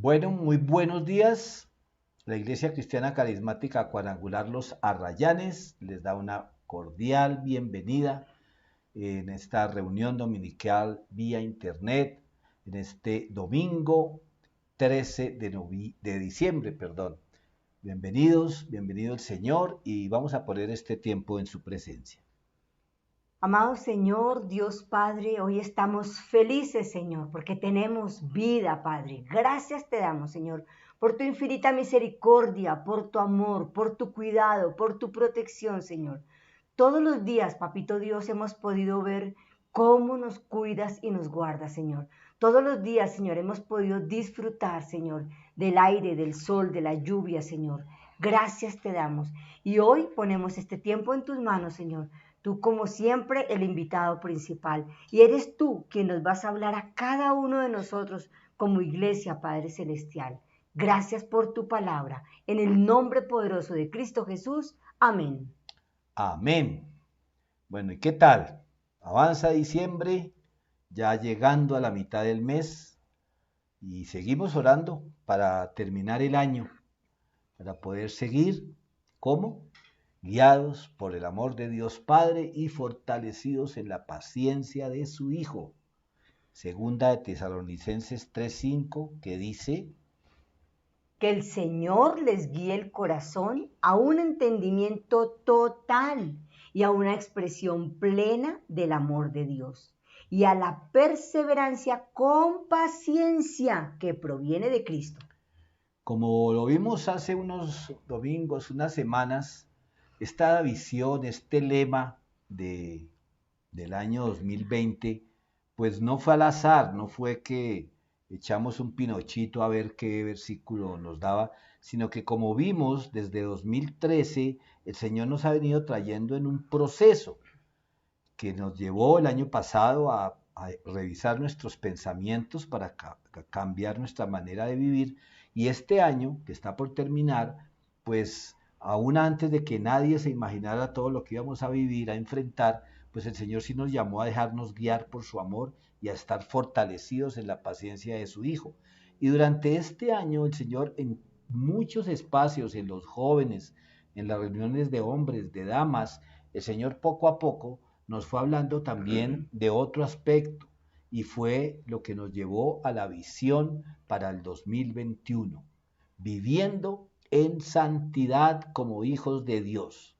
Bueno, muy buenos días. La Iglesia Cristiana Carismática Cuadrangular Los Arrayanes les da una cordial bienvenida en esta reunión dominical vía internet, en este domingo 13 de diciembre, perdón. Bienvenidos, bienvenido el Señor y vamos a poner este tiempo en su presencia. Amado Señor, Dios Padre, hoy estamos felices, Señor, porque tenemos vida, Padre. Gracias te damos, Señor, por tu infinita misericordia, por tu amor, por tu cuidado, por tu protección, Señor. Todos los días, Papito Dios, hemos podido ver cómo nos cuidas y nos guardas, Señor. Todos los días, Señor, hemos podido disfrutar, Señor, del aire, del sol, de la lluvia, Señor. Gracias te damos. Y hoy ponemos este tiempo en tus manos, Señor. Tú, como siempre, el invitado principal. Y eres tú quien nos vas a hablar a cada uno de nosotros como iglesia, Padre Celestial. Gracias por tu palabra. En el nombre poderoso de Cristo Jesús. Amén. Amén. Bueno, ¿y qué tal? Avanza diciembre, ya llegando a la mitad del mes y seguimos orando para terminar el año, para poder seguir, ¿cómo? Guiados por el amor de Dios Padre y fortalecidos en la paciencia de su Hijo. Segunda de Tesalonicenses 3:5, que dice: Que el Señor les guíe el corazón a un entendimiento total y a una expresión plena del amor de Dios y a la perseverancia con paciencia que proviene de Cristo. Como lo vimos hace unos domingos, unas semanas, esta visión, este lema del año 2020, pues no fue al azar, no fue que echamos un pinochito a ver qué versículo nos daba, sino que como vimos desde 2013, el Señor nos ha venido trayendo en un proceso que nos llevó el año pasado a revisar nuestros pensamientos para cambiar nuestra manera de vivir, y este año que está por terminar, pues aún antes de que nadie se imaginara todo lo que íbamos a vivir, a enfrentar, pues el Señor sí nos llamó a dejarnos guiar por su amor y a estar fortalecidos en la paciencia de su Hijo. Y durante este año el Señor en muchos espacios, en los jóvenes, en las reuniones de hombres, de damas, el Señor poco a poco nos fue hablando también de otro aspecto y fue lo que nos llevó a la visión para el 2021, viviendo en santidad como hijos de Dios.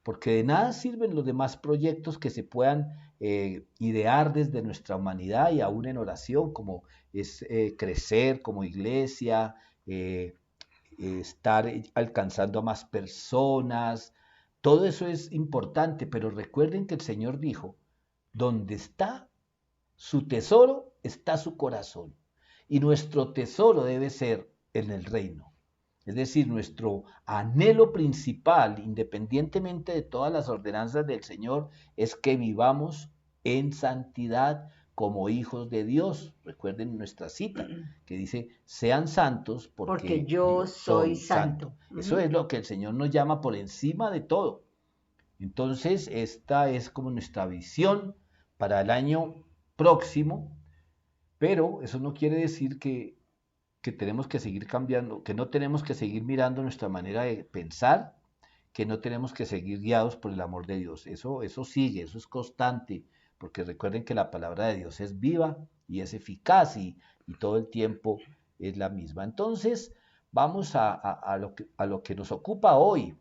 Porque de nada sirven los demás proyectos que se puedan idear desde nuestra humanidad y aún en oración, como es crecer como iglesia, estar alcanzando a más personas. Todo eso es importante, pero recuerden que el Señor dijo: donde está su tesoro, está su corazón. Y nuestro tesoro debe ser en el reino. Es decir, nuestro anhelo principal, independientemente de todas las ordenanzas del Señor, es que vivamos en santidad como hijos de Dios. Recuerden nuestra cita que dice: sean santos Porque porque yo yo soy soy santo. santo. Eso es lo que el Señor nos llama por encima de todo. Entonces, esta es como nuestra visión para el año próximo, pero eso no quiere decir que tenemos que seguir cambiando, que no tenemos que seguir mirando nuestra manera de pensar, que no tenemos que seguir guiados por el amor de Dios. Eso sigue, eso es constante, porque recuerden que la palabra de Dios es viva y es eficaz y todo el tiempo es la misma. Entonces, vamos a lo que nos ocupa hoy.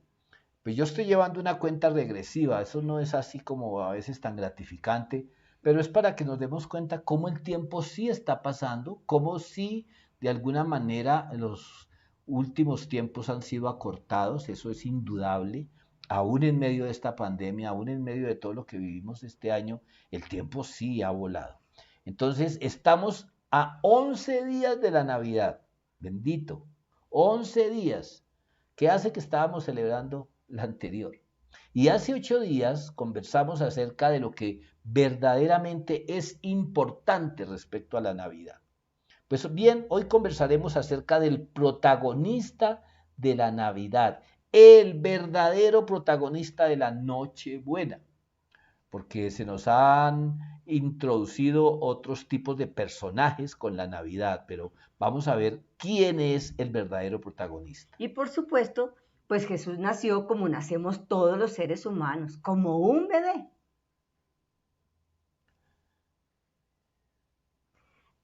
Pues yo estoy llevando una cuenta regresiva, eso no es así como a veces tan gratificante, pero es para que nos demos cuenta cómo el tiempo sí está pasando, cómo sí de alguna manera los últimos tiempos han sido acortados, eso es indudable, aún en medio de esta pandemia, aún en medio de todo lo que vivimos este año, el tiempo sí ha volado. Entonces estamos a 11 días de la Navidad, bendito, 11 días, que hace que estábamos celebrando la anterior. Y hace 8 días conversamos acerca de lo que verdaderamente es importante respecto a la Navidad. Pues bien, hoy conversaremos acerca del protagonista de la Navidad, el verdadero protagonista de la Nochebuena, porque se nos han introducido otros tipos de personajes con la Navidad, pero vamos a ver quién es el verdadero protagonista. Y por supuesto, pues Jesús nació como nacemos todos los seres humanos, como un bebé.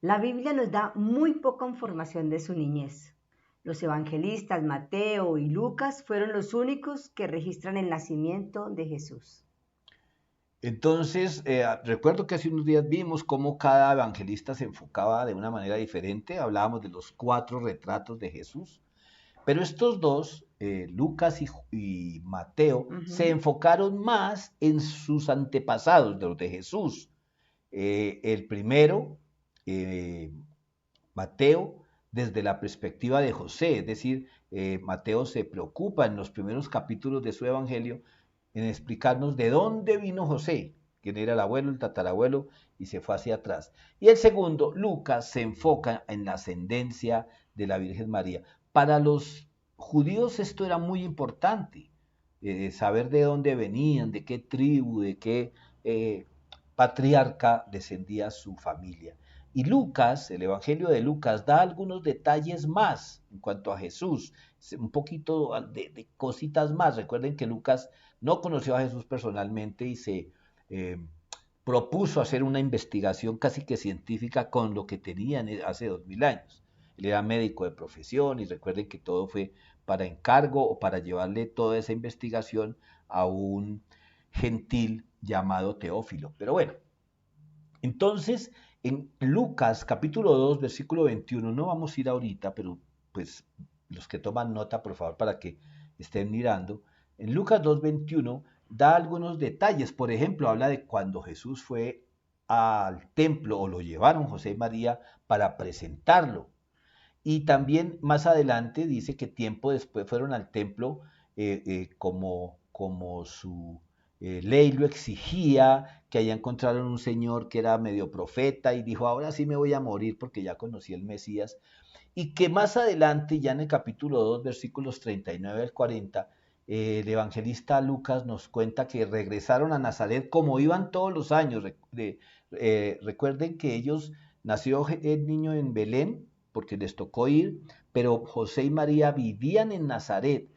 La Biblia nos da muy poca información de su niñez. Los evangelistas Mateo y Lucas fueron los únicos que registran el nacimiento de Jesús. Entonces, recuerdo que hace unos días vimos cómo cada evangelista se enfocaba de una manera diferente. Hablábamos de los 4 retratos de Jesús, pero estos dos, Lucas y Mateo, se enfocaron más en sus antepasados, de los de Jesús. El primero, Mateo, desde la perspectiva de José, es decir, Mateo se preocupa en los primeros capítulos de su evangelio en explicarnos de dónde vino José, quién era el abuelo, el tatarabuelo, y se fue hacia atrás. Y el segundo, Lucas, se enfoca en la ascendencia de la Virgen María. Para los judíos esto era muy importante, saber de dónde venían, de qué tribu, de qué patriarca descendía su familia. Y Lucas, el Evangelio de Lucas, da algunos detalles más en cuanto a Jesús, un poquito de cositas más. Recuerden que Lucas no conoció a Jesús personalmente y se propuso hacer una investigación casi que científica con lo que tenían hace 2000 años. Él era médico de profesión y recuerden que todo fue para encargo o para llevarle toda esa investigación a un gentil llamado Teófilo. Pero bueno, entonces en Lucas capítulo 2, versículo 21, no vamos a ir ahorita, pero pues los que toman nota, por favor, para que estén mirando. En Lucas 2, 21 da algunos detalles. Por ejemplo, habla de cuando Jesús fue al templo o lo llevaron José y María para presentarlo. Y también más adelante dice que tiempo después fueron al templo como su ley lo exigía, que allá encontraron un señor que era medio profeta y dijo, ahora sí me voy a morir porque ya conocí el Mesías. Y que más adelante, ya en el capítulo 2, versículos 39 al 40, el evangelista Lucas nos cuenta que regresaron a Nazaret como iban todos los años. Recuerden que ellos, nació el niño en Belén, porque les tocó ir, pero José y María vivían en Nazaret.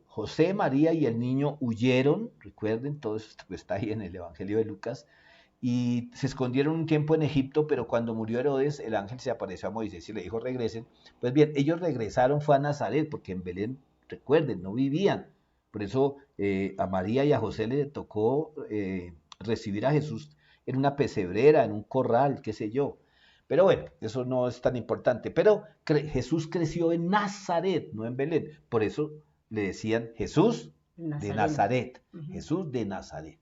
José, María y el niño huyeron, recuerden, todo esto está ahí en el Evangelio de Lucas, y se escondieron un tiempo en Egipto, pero cuando murió Herodes, el ángel se apareció a Moisés y le dijo regresen. Pues bien, ellos regresaron, fue a Nazaret, porque en Belén, recuerden, no vivían. Por eso a María y a José le tocó recibir a Jesús en una pesebrera, en un corral, qué sé yo. Pero bueno, eso no es tan importante. Pero Jesús creció en Nazaret, no en Belén. Por eso le decían Jesús de Nazaret. Jesús de Nazaret.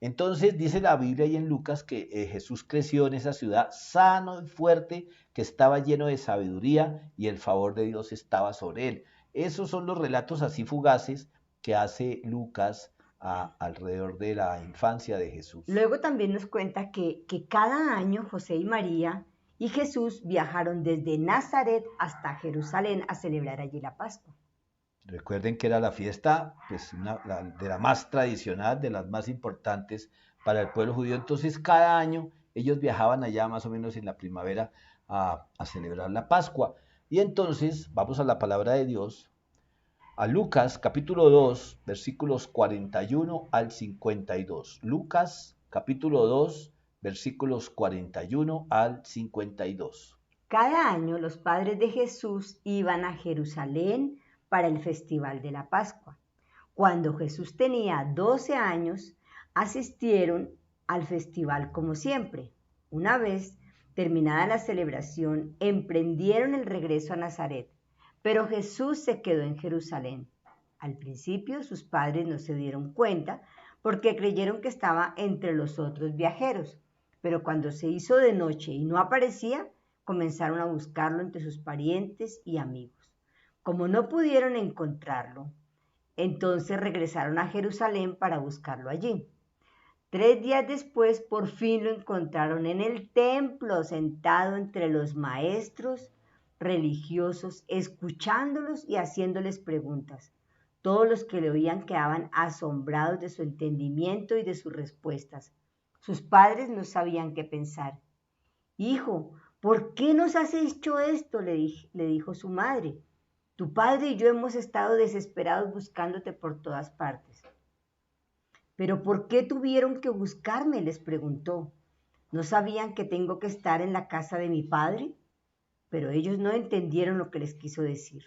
Entonces dice la Biblia y en Lucas que Jesús creció en esa ciudad sano y fuerte, que estaba lleno de sabiduría y el favor de Dios estaba sobre él. Esos son los relatos así fugaces que hace Lucas alrededor de la infancia de Jesús. Luego también nos cuenta que cada año José y María y Jesús viajaron desde Nazaret hasta Jerusalén a celebrar allí la Pascua. Recuerden que era la fiesta pues, de la más tradicional, de las más importantes para el pueblo judío. Entonces cada año ellos viajaban allá más o menos en la primavera a celebrar la Pascua. Y entonces vamos a la palabra de Dios, a Lucas capítulo 2, versículos 41 al 52. Lucas capítulo 2, versículos 41 al 52. Cada año los padres de Jesús iban a Jerusalén para el festival de la Pascua. Cuando Jesús tenía 12 años, asistieron al festival como siempre. Una vez terminada la celebración, emprendieron el regreso a Nazaret, pero Jesús se quedó en Jerusalén. Al principio sus padres no se dieron cuenta porque creyeron que estaba entre los otros viajeros, pero cuando se hizo de noche y no aparecía, comenzaron a buscarlo entre sus parientes y amigos. Como no pudieron encontrarlo, entonces regresaron a Jerusalén para buscarlo allí. 3 días después, por fin lo encontraron en el templo, sentado entre los maestros religiosos, escuchándolos y haciéndoles preguntas. Todos los que le oían quedaban asombrados de su entendimiento y de sus respuestas. Sus padres no sabían qué pensar. Hijo, ¿por qué nos has hecho esto? Le dijo su madre. Tu padre y yo hemos estado desesperados buscándote por todas partes. ¿Pero por qué tuvieron que buscarme? Les preguntó. ¿No sabían que tengo que estar en la casa de mi padre? Pero ellos no entendieron lo que les quiso decir.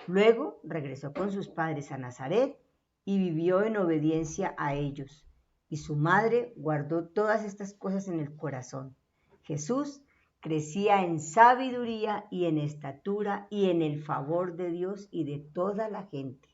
Luego regresó con sus padres a Nazaret y vivió en obediencia a ellos. Y su madre guardó todas estas cosas en el corazón. Jesús crecía en sabiduría y en estatura y en el favor de Dios y de toda la gente.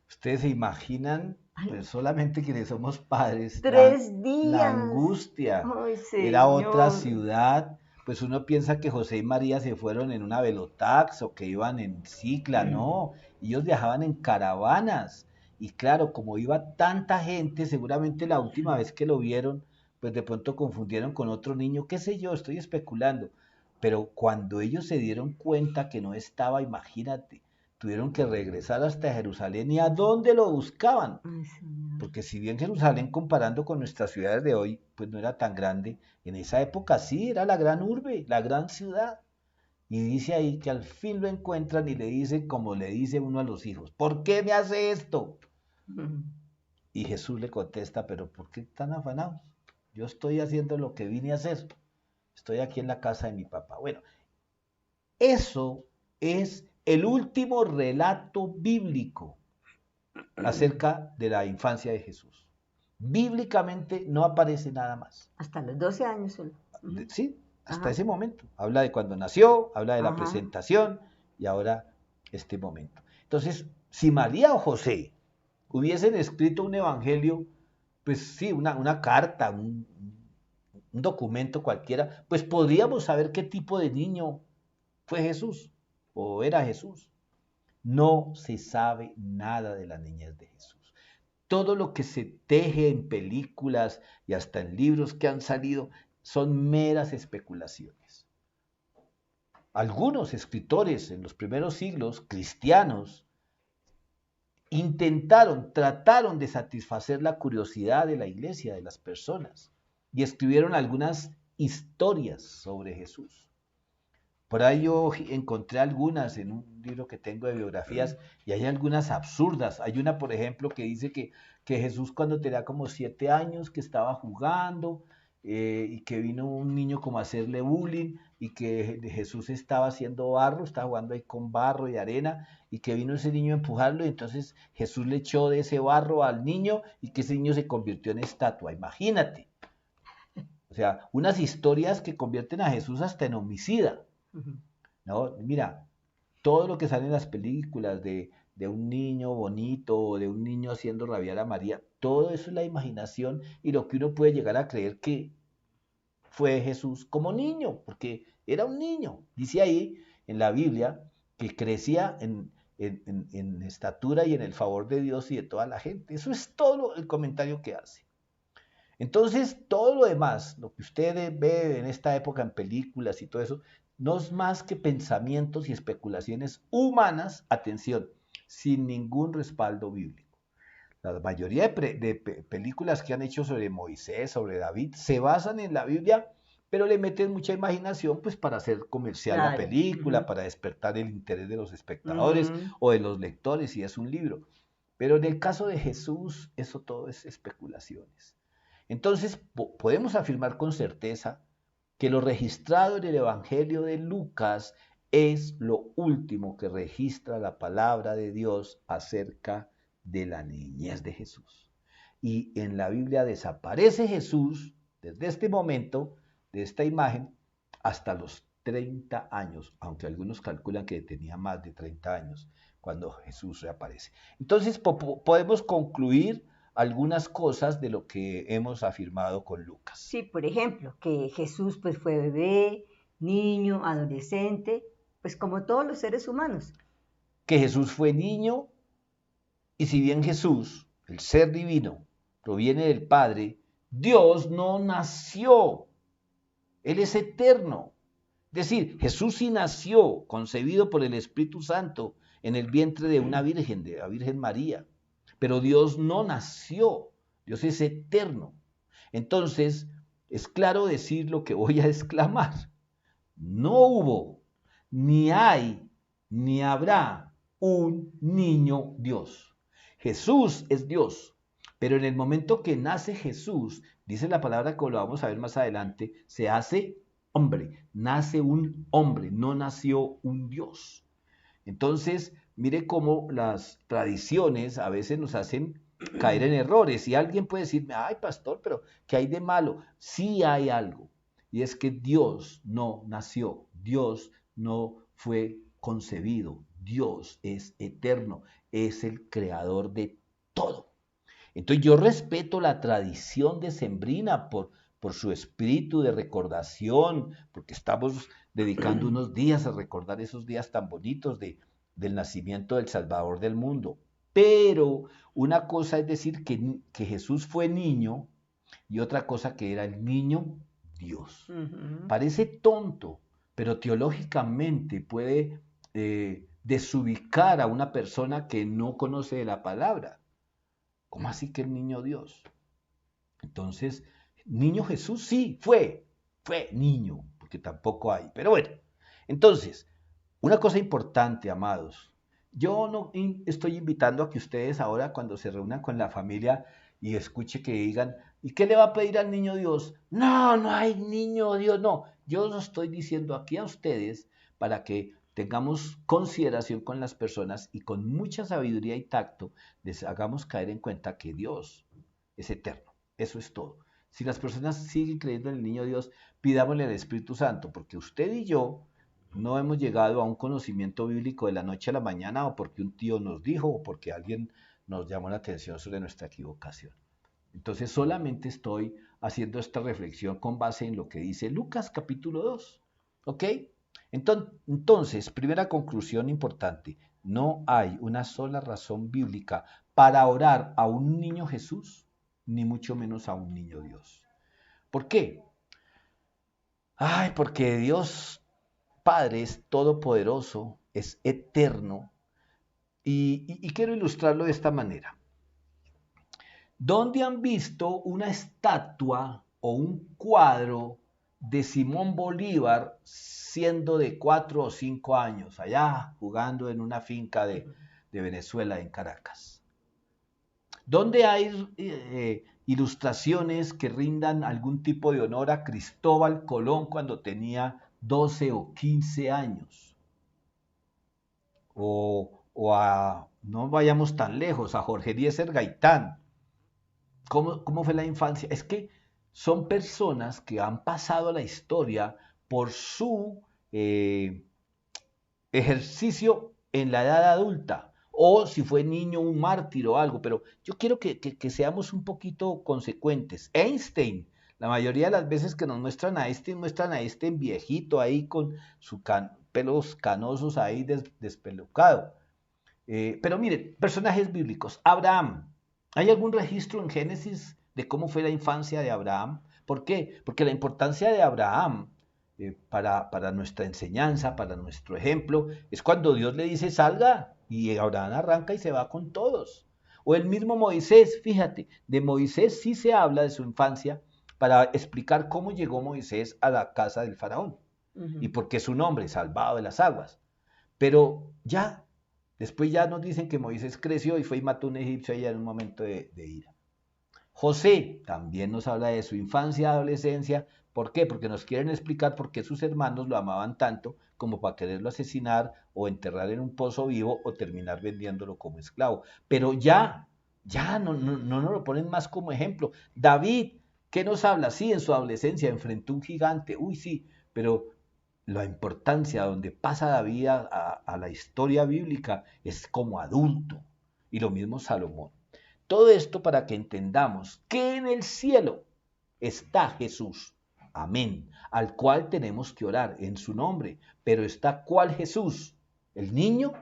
Ustedes se imaginan, Ay, pues solamente quienes somos padres, la 3 días. angustia. Ay, Era otra Señor. ciudad, pues uno piensa que José y María se fueron en una velotax o que iban en cicla, no, ellos viajaban en caravanas. Y claro, como iba tanta gente, seguramente la última vez que lo vieron, pues de pronto confundieron con otro niño, qué sé yo, estoy especulando. Pero cuando ellos se dieron cuenta que no estaba, imagínate, tuvieron que regresar hasta Jerusalén. ¿Y a dónde lo buscaban? Ay, Señor. Porque si bien Jerusalén, comparando con nuestras ciudades de hoy, pues no era tan grande, en esa época sí, era la gran urbe, la gran ciudad. Y dice ahí que al fin lo encuentran y le dicen como le dice uno a los hijos, ¿por qué me hace esto? Y Jesús le contesta, pero ¿por qué están afanados? Yo estoy haciendo lo que vine a hacer. Estoy aquí en la casa de mi papá. Bueno, eso es el último relato bíblico acerca de la infancia de Jesús. Bíblicamente no aparece nada más. Hasta los 12 años solo. Sí, hasta Ajá. ese momento. Habla de cuando nació, habla de la Ajá. presentación y ahora este momento. Entonces, si María o José hubiesen escrito un evangelio, pues sí, una carta, un documento cualquiera, pues podríamos saber qué tipo de niño fue Jesús o era Jesús. No se sabe nada de la niñez de Jesús. Todo lo que se teje en películas y hasta en libros que han salido son meras especulaciones. Algunos escritores en los primeros siglos, cristianos, trataron de satisfacer la curiosidad de la iglesia, de las personas, y escribieron algunas historias sobre Jesús. Por ahí yo encontré algunas en un libro que tengo de biografías y hay algunas absurdas. Hay una, por ejemplo, que dice que Jesús cuando tenía como 7 años, que estaba jugando y que vino un niño como a hacerle bullying y que Jesús estaba haciendo barro, estaba jugando ahí con barro y arena y que vino ese niño a empujarlo y entonces Jesús le echó de ese barro al niño y que ese niño se convirtió en estatua. Imagínate. O sea, unas historias que convierten a Jesús hasta en homicida. No, mira, todo lo que sale en las películas de un niño bonito o de un niño haciendo rabiar a María, todo eso es la imaginación y lo que uno puede llegar a creer que fue Jesús como niño, porque era un niño. Dice ahí en la Biblia que crecía en estatura y en el favor de Dios y de toda la gente. Eso es todo el comentario que hace. Entonces, todo lo demás, lo que usted ve en esta época en películas y todo eso, no es más que pensamientos y especulaciones humanas, atención, sin ningún respaldo bíblico. La mayoría de películas que han hecho sobre Moisés, sobre David, se basan en la Biblia, pero le meten mucha imaginación pues para hacer comercial la Claro. película, para despertar el interés de los espectadores o de los lectores si es un libro. Pero en el caso de Jesús, eso todo es especulaciones. Entonces, podemos afirmar con certeza que lo registrado en el Evangelio de Lucas es lo último que registra la palabra de Dios acerca de la niñez de Jesús. Y en la Biblia desaparece Jesús desde este momento, de esta imagen, hasta los 30 años, aunque algunos calculan que tenía más de 30 años cuando Jesús reaparece. Entonces, podemos concluir algunas cosas de lo que hemos afirmado con Lucas. Sí, por ejemplo, que Jesús pues fue bebé, niño, adolescente, pues como todos los seres humanos. Que Jesús fue niño y si bien Jesús, el ser divino, proviene del Padre, Dios no nació. Él es eterno. Es decir, Jesús sí nació, concebido por el Espíritu Santo en el vientre de una virgen, de la Virgen María. Pero Dios no nació. Dios es eterno. Entonces, es claro decir lo que voy a exclamar. No hubo, ni hay, ni habrá un niño Dios. Jesús es Dios, pero en el momento que nace Jesús, dice la palabra que lo vamos a ver más adelante, se hace hombre, nace un hombre, no nació un Dios. Entonces, mire cómo las tradiciones a veces nos hacen caer en errores. Y alguien puede decirme, ay, pastor, pero ¿qué hay de malo? Sí hay algo. Y es que Dios no nació, Dios no fue concebido, Dios es eterno, es el creador de todo. Entonces yo respeto la tradición decembrina por su espíritu de recordación, porque estamos dedicando unos días a recordar esos días tan bonitos del nacimiento del Salvador del mundo. Pero una cosa es decir que Jesús fue niño y otra cosa que era el niño Dios. Parece tonto, pero teológicamente puede desubicar a una persona que no conoce de la palabra. ¿Cómo así que el niño Dios? Entonces, niño Jesús sí, fue niño, porque tampoco hay. Pero bueno, entonces, una cosa importante, amados, yo no estoy invitando a que ustedes ahora cuando se reúnan con la familia y escuche que digan, ¿y qué le va a pedir al niño Dios? No, no hay niño Dios, no. Yo lo estoy diciendo aquí a ustedes para que tengamos consideración con las personas y con mucha sabiduría y tacto les hagamos caer en cuenta que Dios es eterno. Eso es todo. Si las personas siguen creyendo en el niño Dios, pidámosle al Espíritu Santo, porque usted y yo no hemos llegado a un conocimiento bíblico de la noche a la mañana o porque un tío nos dijo o porque alguien nos llamó la atención sobre nuestra equivocación. Entonces solamente estoy haciendo esta reflexión con base en lo que dice Lucas capítulo 2. ¿Ok? Entonces, primera conclusión importante, no hay una sola razón bíblica para orar a un niño Jesús, ni mucho menos a un niño Dios. ¿Por qué? Ay, porque Dios Padre es todopoderoso, es eterno, y quiero ilustrarlo de esta manera. ¿Dónde han visto una estatua o un cuadro de Simón Bolívar siendo de 4 o 5 años, allá jugando en una finca de Venezuela, en Caracas? ¿Dónde hay ilustraciones que rindan algún tipo de honor a Cristóbal Colón cuando tenía 12 o 15 años? O a, no vayamos tan lejos, a Jorge Eliezer Gaitán. ¿Cómo fue la infancia? Es que son personas que han pasado a la historia por su ejercicio en la edad adulta, o si fue niño, un mártir o algo, pero yo quiero que seamos un poquito consecuentes. Einstein, la mayoría de las veces que nos muestran a Einstein viejito ahí con sus pelos canosos ahí despelucado. Pero miren, personajes bíblicos. Abraham. ¿Hay algún registro en Génesis de cómo fue la infancia de Abraham? ¿Por qué? Porque la importancia de Abraham para nuestra enseñanza, para nuestro ejemplo, es cuando Dios le dice salga y Abraham arranca y se va con todos. O el mismo Moisés, fíjate, de Moisés sí se habla de su infancia para explicar cómo llegó Moisés a la casa del faraón y por qué su nombre, salvado de las aguas. Pero ya después ya nos dicen que Moisés creció y fue y mató a un egipcio allá en un momento de ira. José también nos habla de su infancia, adolescencia. ¿Por qué? Porque nos quieren explicar por qué sus hermanos lo amaban tanto como para quererlo asesinar o enterrar en un pozo vivo o terminar vendiéndolo como esclavo. Pero ya no nos lo ponen más como ejemplo. David, ¿qué nos habla? Sí, en su adolescencia enfrentó un gigante. Uy, sí, pero la importancia donde pasa David a la historia bíblica es como adulto. Y lo mismo Salomón. Todo esto para que entendamos que en el cielo está Jesús. Amén. Al cual tenemos que orar en su nombre. Pero ¿está cuál Jesús? ¿El niño?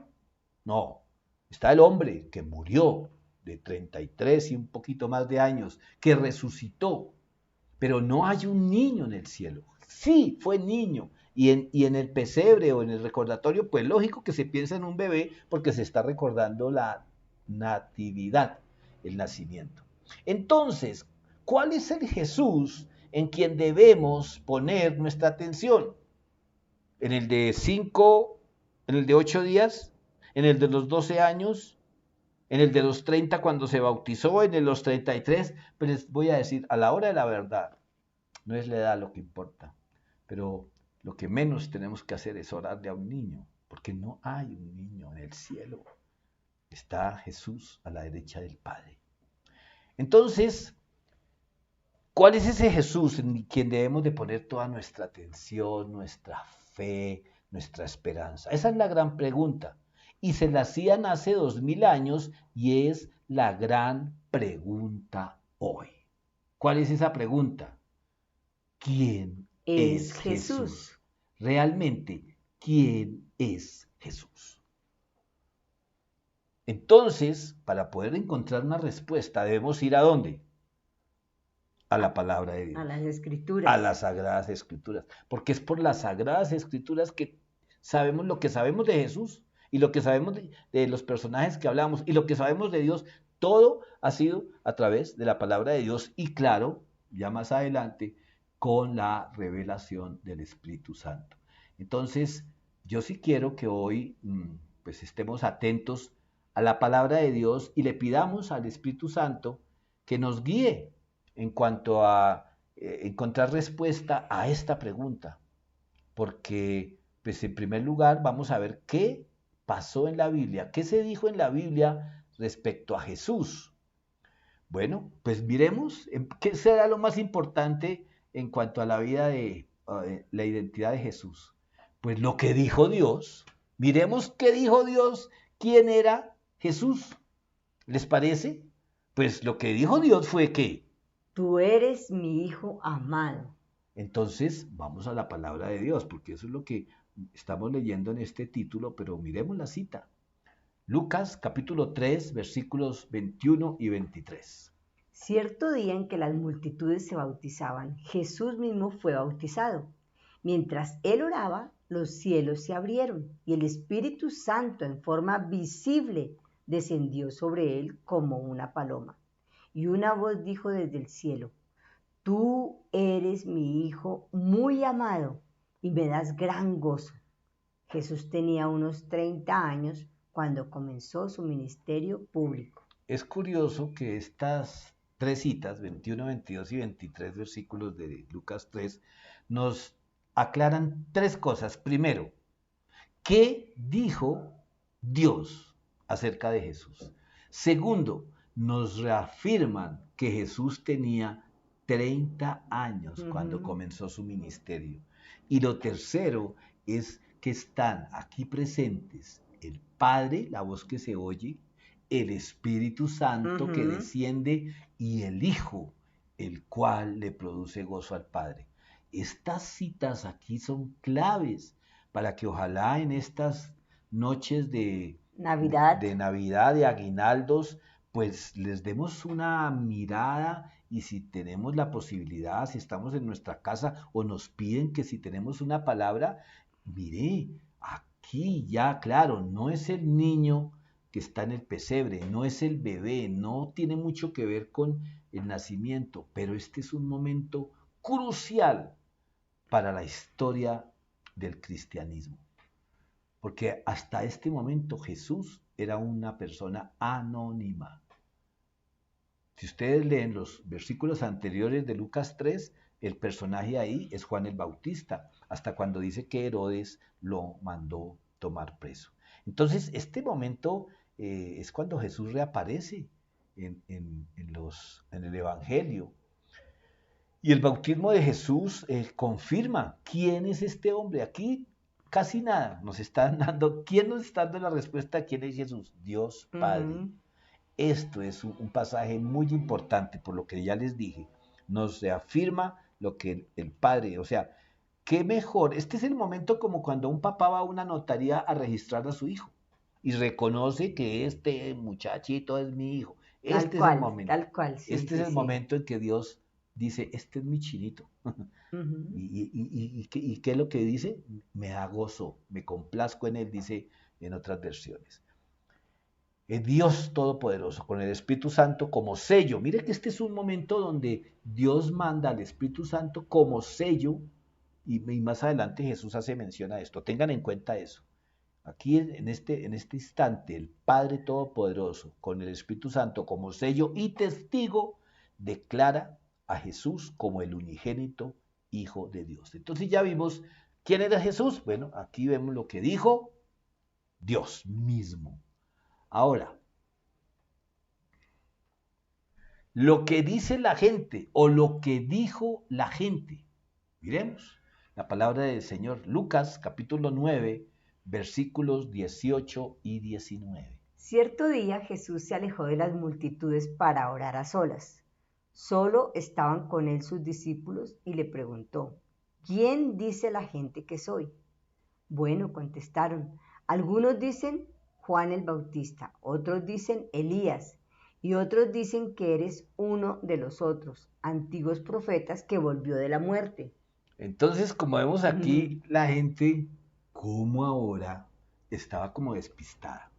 No. Está el hombre que murió de 33 y un poquito más de años, que resucitó. Pero no hay un niño en el cielo. Sí, fue niño. Y en el pesebre o en el recordatorio, pues lógico que se piensa en un bebé porque se está recordando la natividad, el nacimiento. Entonces, ¿Cuál es el Jesús en quien debemos poner nuestra atención? ¿En el de 5, en el de 8 días, en el de los 12 años, en el de los 30 cuando se bautizó, en el de los 33? Pero les voy a decir, a la hora de la verdad, no es la edad lo que importa, pero lo que menos tenemos que hacer es orarle a un niño, porque no hay un niño en el cielo. Está Jesús a la derecha del Padre. Entonces, ¿cuál es ese Jesús en quien debemos de poner toda nuestra atención, nuestra fe, nuestra esperanza? Esa es la gran pregunta. Y se la hacían hace 2000 años y es la gran pregunta hoy. ¿Cuál es esa pregunta? ¿Quién es Jesús? Realmente, ¿quién es Jesús? Entonces, para poder encontrar una respuesta, debemos ir ¿a dónde? A la palabra de Dios. A las Escrituras. A las Sagradas Escrituras. Porque es por las Sagradas Escrituras que sabemos lo que sabemos de Jesús y lo que sabemos de los personajes que hablamos y lo que sabemos de Dios. Todo ha sido a través de la palabra de Dios y claro, ya más adelante, con la revelación del Espíritu Santo. Entonces, yo sí quiero que hoy pues estemos atentos a la palabra de Dios y le pidamos al Espíritu Santo que nos guíe en cuanto a encontrar respuesta a esta pregunta. Porque, pues en primer lugar, vamos a ver qué pasó en la Biblia, qué se dijo en la Biblia respecto a Jesús. Bueno, pues miremos qué será lo más importante en cuanto a la vida de la identidad de Jesús. Pues lo que dijo Dios. Miremos qué dijo Dios, quién era Jesús. ¿Les parece? Pues lo que dijo Dios fue que tú eres mi Hijo amado. Entonces vamos a la palabra de Dios, porque eso es lo que estamos leyendo en este título, pero miremos la cita. Lucas capítulo 3, versículos 21 y 23. Cierto día en que las multitudes se bautizaban, Jesús mismo fue bautizado. Mientras él oraba, los cielos se abrieron y el Espíritu Santo en forma visible descendió sobre él como una paloma. Y una voz dijo desde el cielo: tú eres mi Hijo muy amado y me das gran gozo. Jesús tenía unos 30 años cuando comenzó su ministerio público. Es curioso que estas tres citas, 21, 22 y 23 versículos de Lucas 3, nos aclaran tres cosas. Primero, ¿qué dijo Dios acerca de Jesús? Segundo, nos reafirman que Jesús tenía 30 años cuando comenzó su ministerio. Y lo tercero es que están aquí presentes el Padre, la voz que se oye, el Espíritu Santo que desciende y el Hijo, el cual le produce gozo al Padre. Estas citas aquí son claves para que ojalá en estas noches de Navidad, de aguinaldos, pues les demos una mirada y si tenemos la posibilidad, si estamos en nuestra casa o nos piden que si tenemos una palabra, mire, aquí ya, claro, no es el niño que está en el pesebre, no es el bebé, no tiene mucho que ver con el nacimiento, pero este es un momento crucial para la historia del cristianismo. Porque hasta este momento Jesús era una persona anónima. Si ustedes leen los versículos anteriores de Lucas 3, el personaje ahí es Juan el Bautista, hasta cuando dice que Herodes lo mandó tomar preso. Entonces, este momento es cuando Jesús reaparece en el Evangelio. Y el bautismo de Jesús confirma quién es este hombre. Aquí casi nada nos están dando. ¿Quién nos está dando la respuesta a quién es Jesús? Dios Padre. Esto es un pasaje muy importante, por lo que ya les dije. Nos reafirma lo que el Padre, o sea, qué mejor. Este es el momento como cuando un papá va a una notaría a registrar a su hijo y reconoce que este muchachito es mi hijo. Este es el momento. Tal cual, sí, este es el momento en que Dios dice, este es mi chinito. ¿Y qué es lo que dice? Me da gozo, me complazco en él, dice en otras versiones. Dios Todopoderoso, con el Espíritu Santo como sello. Mire que este es un momento donde Dios manda al Espíritu Santo como sello, y más adelante Jesús hace mención a esto. Tengan en cuenta eso. Aquí en este instante, el Padre Todopoderoso, con el Espíritu Santo como sello y testigo, declara a Jesús como el unigénito Hijo de Dios. Entonces ya vimos quién era Jesús. Bueno, aquí vemos lo que dijo Dios mismo. Ahora, lo que dice la gente o lo que dijo la gente. Miremos la palabra del Señor. Lucas capítulo 9, versículos 18 y 19. Cierto día Jesús se alejó de las multitudes para orar a solas. Solo estaban con él sus discípulos y le preguntó, ¿quién dice la gente que soy? Bueno, contestaron, algunos dicen Juan el Bautista, otros dicen Elías y otros dicen que eres uno de los otros, antiguos profetas que volvió de la muerte. Entonces, como vemos aquí, la gente, como ahora, estaba como despistada.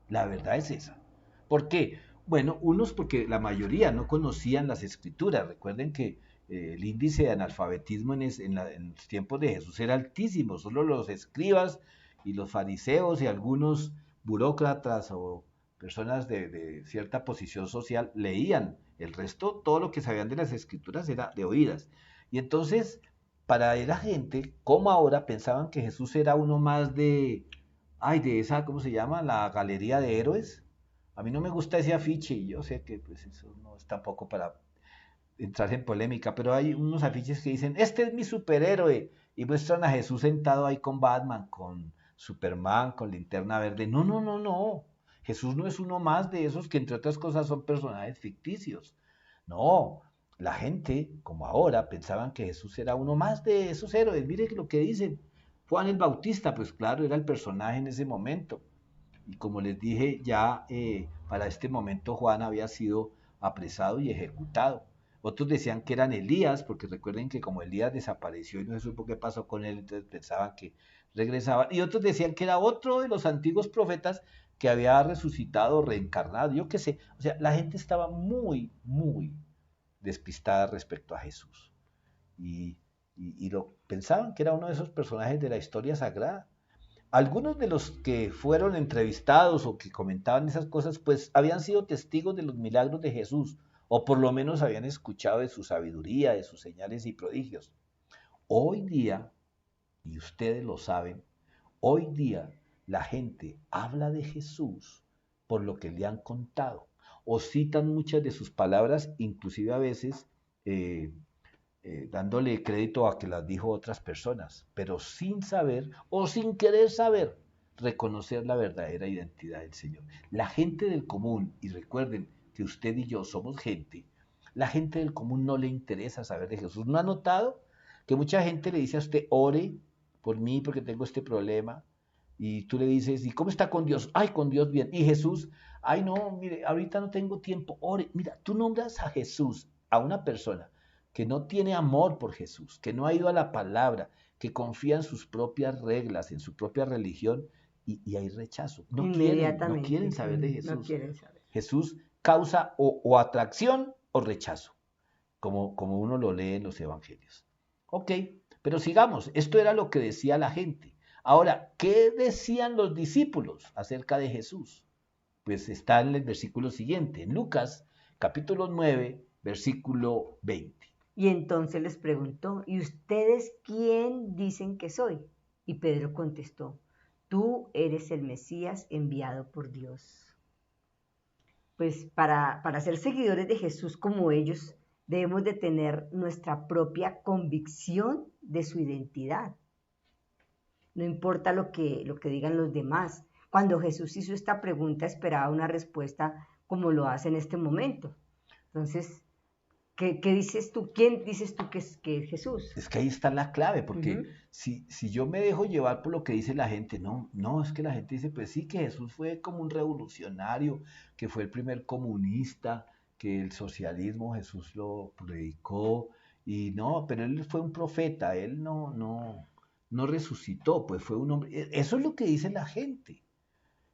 La verdad es esa. ¿Por qué? Bueno, unos porque la mayoría no conocían las escrituras. Recuerden que el índice de analfabetismo en los tiempos de Jesús era altísimo. Solo los escribas y los fariseos y algunos burócratas o personas de cierta posición social leían. El resto, todo lo que sabían de las escrituras era de oídas. Y entonces, para la gente, como ahora, pensaban que Jesús era uno más de esa, ¿cómo se llama? La galería de héroes. A mí no me gusta ese afiche y yo sé que pues eso no es tampoco para entrar en polémica, pero hay unos afiches que dicen, este es mi superhéroe, y muestran a Jesús sentado ahí con Batman, con Superman, con Linterna Verde. No, no, no, no. Jesús no es uno más de esos que entre otras cosas son personajes ficticios. No, la gente, como ahora, pensaban que Jesús era uno más de esos héroes. Mire lo que dicen. Juan el Bautista, pues claro, era el personaje en ese momento. Y como les dije, ya para este momento Juan había sido apresado y ejecutado. Otros decían que eran Elías, porque recuerden que como Elías desapareció y no se supo qué pasó con él, entonces pensaban que regresaba. Y otros decían que era otro de los antiguos profetas que había resucitado, reencarnado, yo qué sé. O sea, la gente estaba muy, muy despistada respecto a Jesús. Y, lo pensaban que era uno de esos personajes de la historia sagrada. Algunos de los que fueron entrevistados o que comentaban esas cosas, pues habían sido testigos de los milagros de Jesús, o por lo menos habían escuchado de su sabiduría, de sus señales y prodigios. Hoy día, y ustedes lo saben, hoy día la gente habla de Jesús por lo que le han contado, o citan muchas de sus palabras, inclusive a veces dándole crédito a que las dijo otras personas, pero sin saber o sin querer saber reconocer la verdadera identidad del Señor. La gente del común, y recuerden que usted y yo somos gente, la gente del común no le interesa saber de Jesús. ¿No ha notado que mucha gente le dice a usted, ore por mí porque tengo este problema? Y tú le dices, ¿y cómo está con Dios? Ay, con Dios bien. Y Jesús, ay, no, mire, ahorita no tengo tiempo, ore. Mira, tú nombras a Jesús, a una persona que no tiene amor por Jesús, que no ha ido a la palabra, que confía en sus propias reglas, en su propia religión, y hay rechazo. No quieren Inmediatamente, saber de no Jesús. quieren saber. Jesús causa o atracción o rechazo, como uno lo lee en los evangelios. Ok, pero sigamos. Esto era lo que decía la gente. Ahora, ¿qué decían los discípulos acerca de Jesús? Pues está en el versículo siguiente, en Lucas capítulo 9, versículo 20. Y entonces les preguntó, ¿y ustedes quién dicen que soy? Y Pedro contestó, tú eres el Mesías enviado por Dios. Pues para ser seguidores de Jesús como ellos, debemos de tener nuestra propia convicción de su identidad. No importa lo que digan los demás. Cuando Jesús hizo esta pregunta, esperaba una respuesta como lo hace en este momento. Entonces, ¿qué dices tú? ¿Quién dices tú que es Jesús? Es que ahí está la clave, porque Ujú. si yo me dejo llevar por lo que dice la gente, no, no, es que la gente dice, pues sí, que Jesús fue como un revolucionario, que fue el primer comunista, que el socialismo Jesús lo predicó, y no, pero él fue un profeta, él no resucitó, pues fue un hombre. Eso es lo que dice la gente.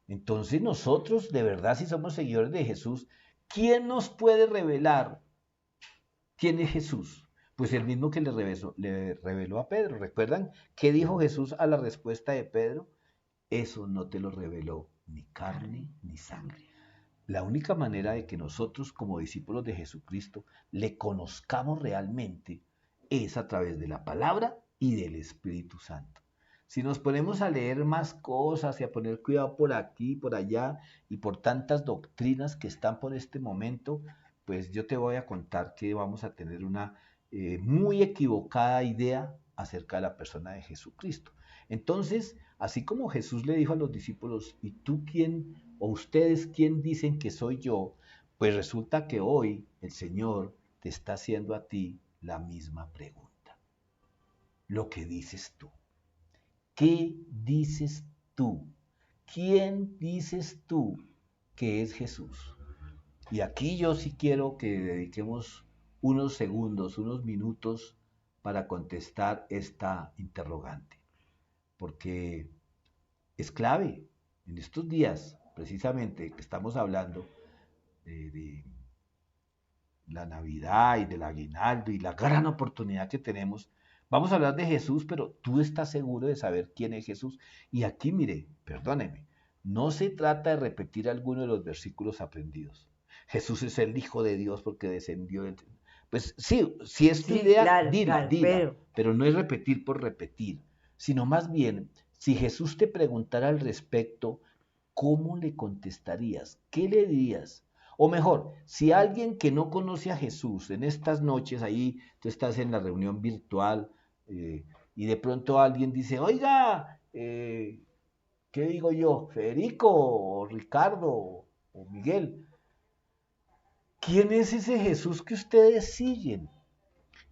Entonces nosotros, de verdad, si somos seguidores de Jesús, ¿quién nos puede revelar quién es Jesús? Pues el mismo que le reveló a Pedro. ¿Recuerdan qué dijo Jesús a la respuesta de Pedro? Eso no te lo reveló ni carne ni sangre. La única manera de que nosotros como discípulos de Jesucristo le conozcamos realmente es a través de la palabra y del Espíritu Santo. Si nos ponemos a leer más cosas y a poner cuidado por aquí, por allá y por tantas doctrinas que están por este momento, pues yo te voy a contar que vamos a tener una muy equivocada idea acerca de la persona de Jesucristo. Entonces, así como Jesús le dijo a los discípulos, ¿y tú quién o ustedes quién dicen que soy yo? Pues resulta que hoy el Señor te está haciendo a ti la misma pregunta. Lo que dices tú. ¿Qué dices tú? ¿Quién dices tú que es Jesús? Y aquí yo sí quiero que dediquemos unos segundos, unos minutos para contestar esta interrogante, porque es clave. En estos días, precisamente, que estamos hablando de la Navidad y del aguinaldo y la gran oportunidad que tenemos, vamos a hablar de Jesús, pero tú estás seguro de saber quién es Jesús. Y aquí, mire, perdóneme, no se trata de repetir alguno de los versículos aprendidos. Jesús es el Hijo de Dios porque descendió de... Pues sí, si es tu Sí, idea, claro, claro, dila, pero no es repetir por repetir, sino más bien, si Jesús te preguntara al respecto, ¿cómo le contestarías? ¿Qué le dirías? O mejor, si alguien que no conoce a Jesús en estas noches, ahí tú estás en la reunión virtual y de pronto alguien dice, oiga, ¿qué digo yo? Federico o Ricardo o Miguel, ¿quién es ese Jesús que ustedes siguen?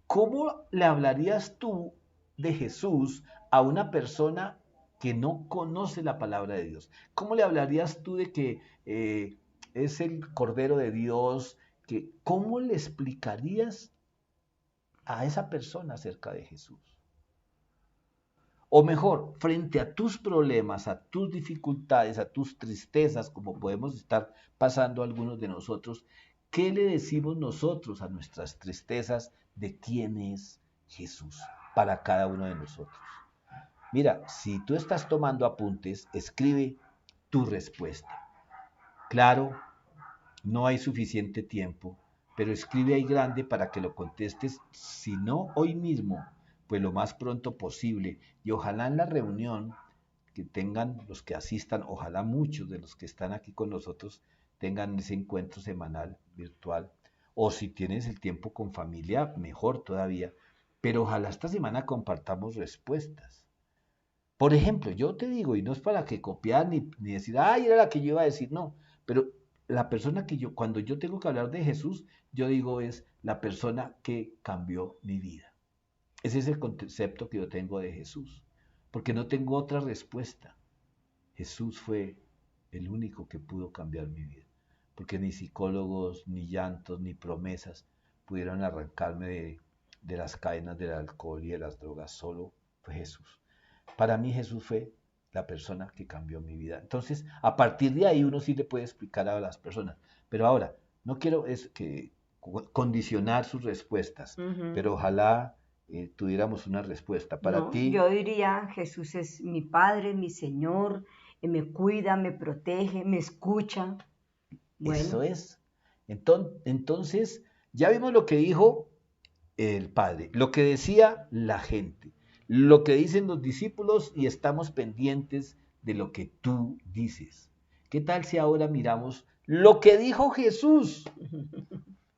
¿Cómo le hablarías tú de Jesús a una persona que no conoce la palabra de Dios? ¿Cómo le hablarías tú de que es el Cordero de Dios? ¿Cómo le explicarías a esa persona acerca de Jesús? O mejor, frente a tus problemas, a tus dificultades, a tus tristezas, como podemos estar pasando algunos de nosotros, ¿qué le decimos nosotros a nuestras tristezas de quién es Jesús para cada uno de nosotros? Mira, si tú estás tomando apuntes, escribe tu respuesta. Claro, no hay suficiente tiempo, pero escribe ahí grande para que lo contestes, si no hoy mismo, pues lo más pronto posible. Y ojalá en la reunión que tengan los que asistan, ojalá muchos de los que están aquí con nosotros tengan ese encuentro semanal virtual. O si tienes el tiempo con familia, mejor todavía. Pero ojalá esta semana compartamos respuestas. Por ejemplo, yo te digo, y no es para que copiar ni decir, ay, era la que yo iba a decir, no, pero la persona que yo, cuando yo tengo que hablar de Jesús, yo digo es la persona que cambió mi vida. Ese es el concepto que yo tengo de Jesús, porque no tengo otra respuesta. Jesús fue el único que pudo cambiar mi vida, porque ni psicólogos, ni llantos, ni promesas pudieron arrancarme de las cadenas del alcohol y de las drogas, solo fue Jesús. Para mí Jesús fue la persona que cambió mi vida. Entonces, a partir de ahí uno sí le puede explicar a las personas. Pero ahora, no quiero condicionar sus respuestas, pero ojalá tuviéramos una respuesta. Para No, ti, yo diría, Jesús es mi Padre, mi Señor, me cuida, me protege, me escucha. eso Bueno, es. Entonces, ya vimos lo que dijo el Padre, lo que decía la gente, lo que dicen los discípulos y estamos pendientes de lo que tú dices. ¿Qué tal si ahora miramos lo que dijo Jesús?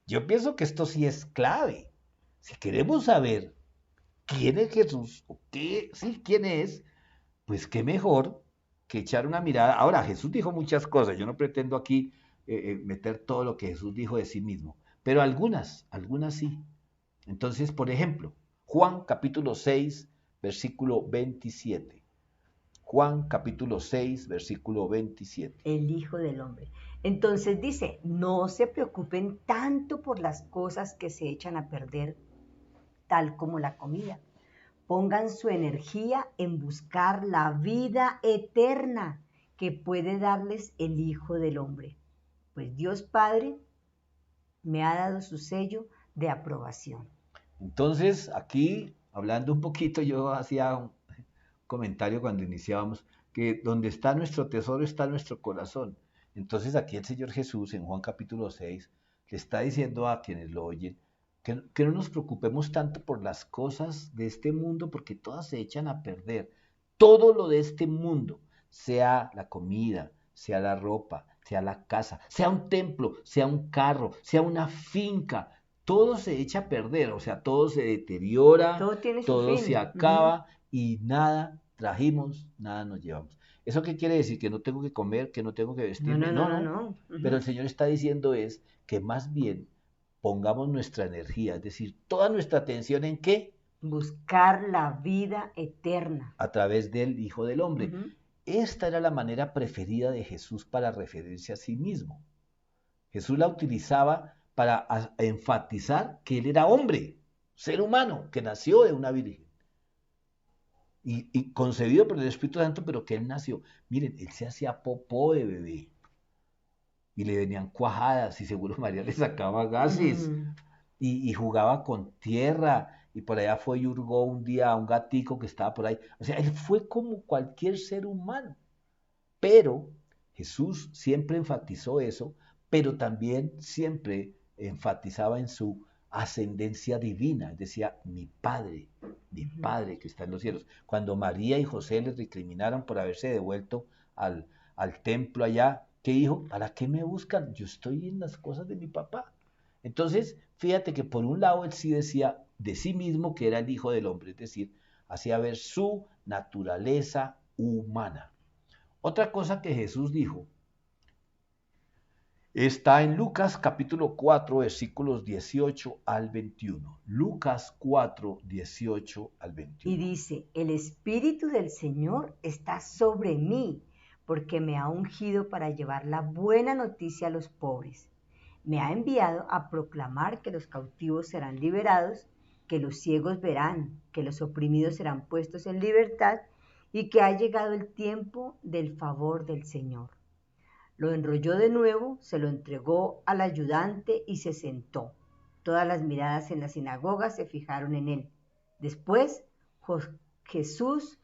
Yo pienso que esto sí es clave. Si queremos saber quién es Jesús o qué, sí, quién es, pues qué mejor que echar una mirada. Ahora, Jesús dijo muchas cosas. Yo no pretendo aquí meter todo lo que Jesús dijo de sí mismo, pero algunas sí. Entonces, por ejemplo, Juan capítulo 6, versículo 27. Juan capítulo 6, versículo 27. el Hijo del Hombre. Entonces dice, no se preocupen tanto por las cosas que se echan a perder, tal como la comida. Pongan su energía en buscar la vida eterna, que puede darles el Hijo del Hombre, pues Dios Padre me ha dado su sello de aprobación. Entonces, aquí, hablando un poquito, yo hacía un comentario cuando iniciábamos, que donde está nuestro tesoro está nuestro corazón. Entonces, aquí el Señor Jesús, en Juan capítulo 6, le está diciendo a quienes lo oyen, que no nos preocupemos tanto por las cosas de este mundo, porque todas se echan a perder. Todo lo de este mundo, sea la comida, sea la ropa, sea la casa, sea un templo, sea un carro, sea una finca, todo se echa a perder, o sea, todo se deteriora, Todo tiene su todo se fin. Ujú. acaba y nada trajimos, nada nos llevamos. ¿Eso qué quiere decir? Que no tengo que comer, que no tengo que No, vestirme. no, no, No, no, no. no. Pero el Ujú. Señor está diciendo es que más bien pongamos nuestra energía, es decir, toda nuestra atención en qué? Buscar la vida eterna. A través del Hijo del Hombre. Ujú. Esta era la manera preferida de Jesús para referirse a sí mismo. Jesús la utilizaba para enfatizar que él era hombre, ser humano, que nació de una virgen. Y concebido por el Espíritu Santo, pero que él nació. Miren, él se hacía popó de bebé y le venían cuajadas y seguro María le sacaba gases Ujú. y jugaba con tierra y por allá fue y hurgó un día a un gatico que estaba por ahí. O sea, él fue como cualquier ser humano, pero Jesús siempre enfatizó eso, pero también siempre enfatizaba en su ascendencia divina, decía mi Ujú. Padre que está en los cielos. Cuando María y José les recriminaron por haberse devuelto al templo allá, ¿qué dijo? ¿Para qué me buscan? Yo estoy en las cosas de mi papá. Entonces, fíjate que por un lado él sí decía de sí mismo que era el Hijo del Hombre, es decir, hacía ver su naturaleza humana. Otra cosa que Jesús dijo está en Lucas capítulo 4 versículos 18 al 21. Lucas 4, 18 al Y 21. dice, el Espíritu del Señor está sobre mí, porque me ha ungido para llevar la buena noticia a los pobres. Me ha enviado a proclamar que los cautivos serán liberados, que los ciegos verán, que los oprimidos serán puestos en libertad y que ha llegado el tiempo del favor del Señor. Lo enrolló de nuevo, se lo entregó al ayudante y se sentó. Todas las miradas en la sinagoga se fijaron en él. Después Jesús,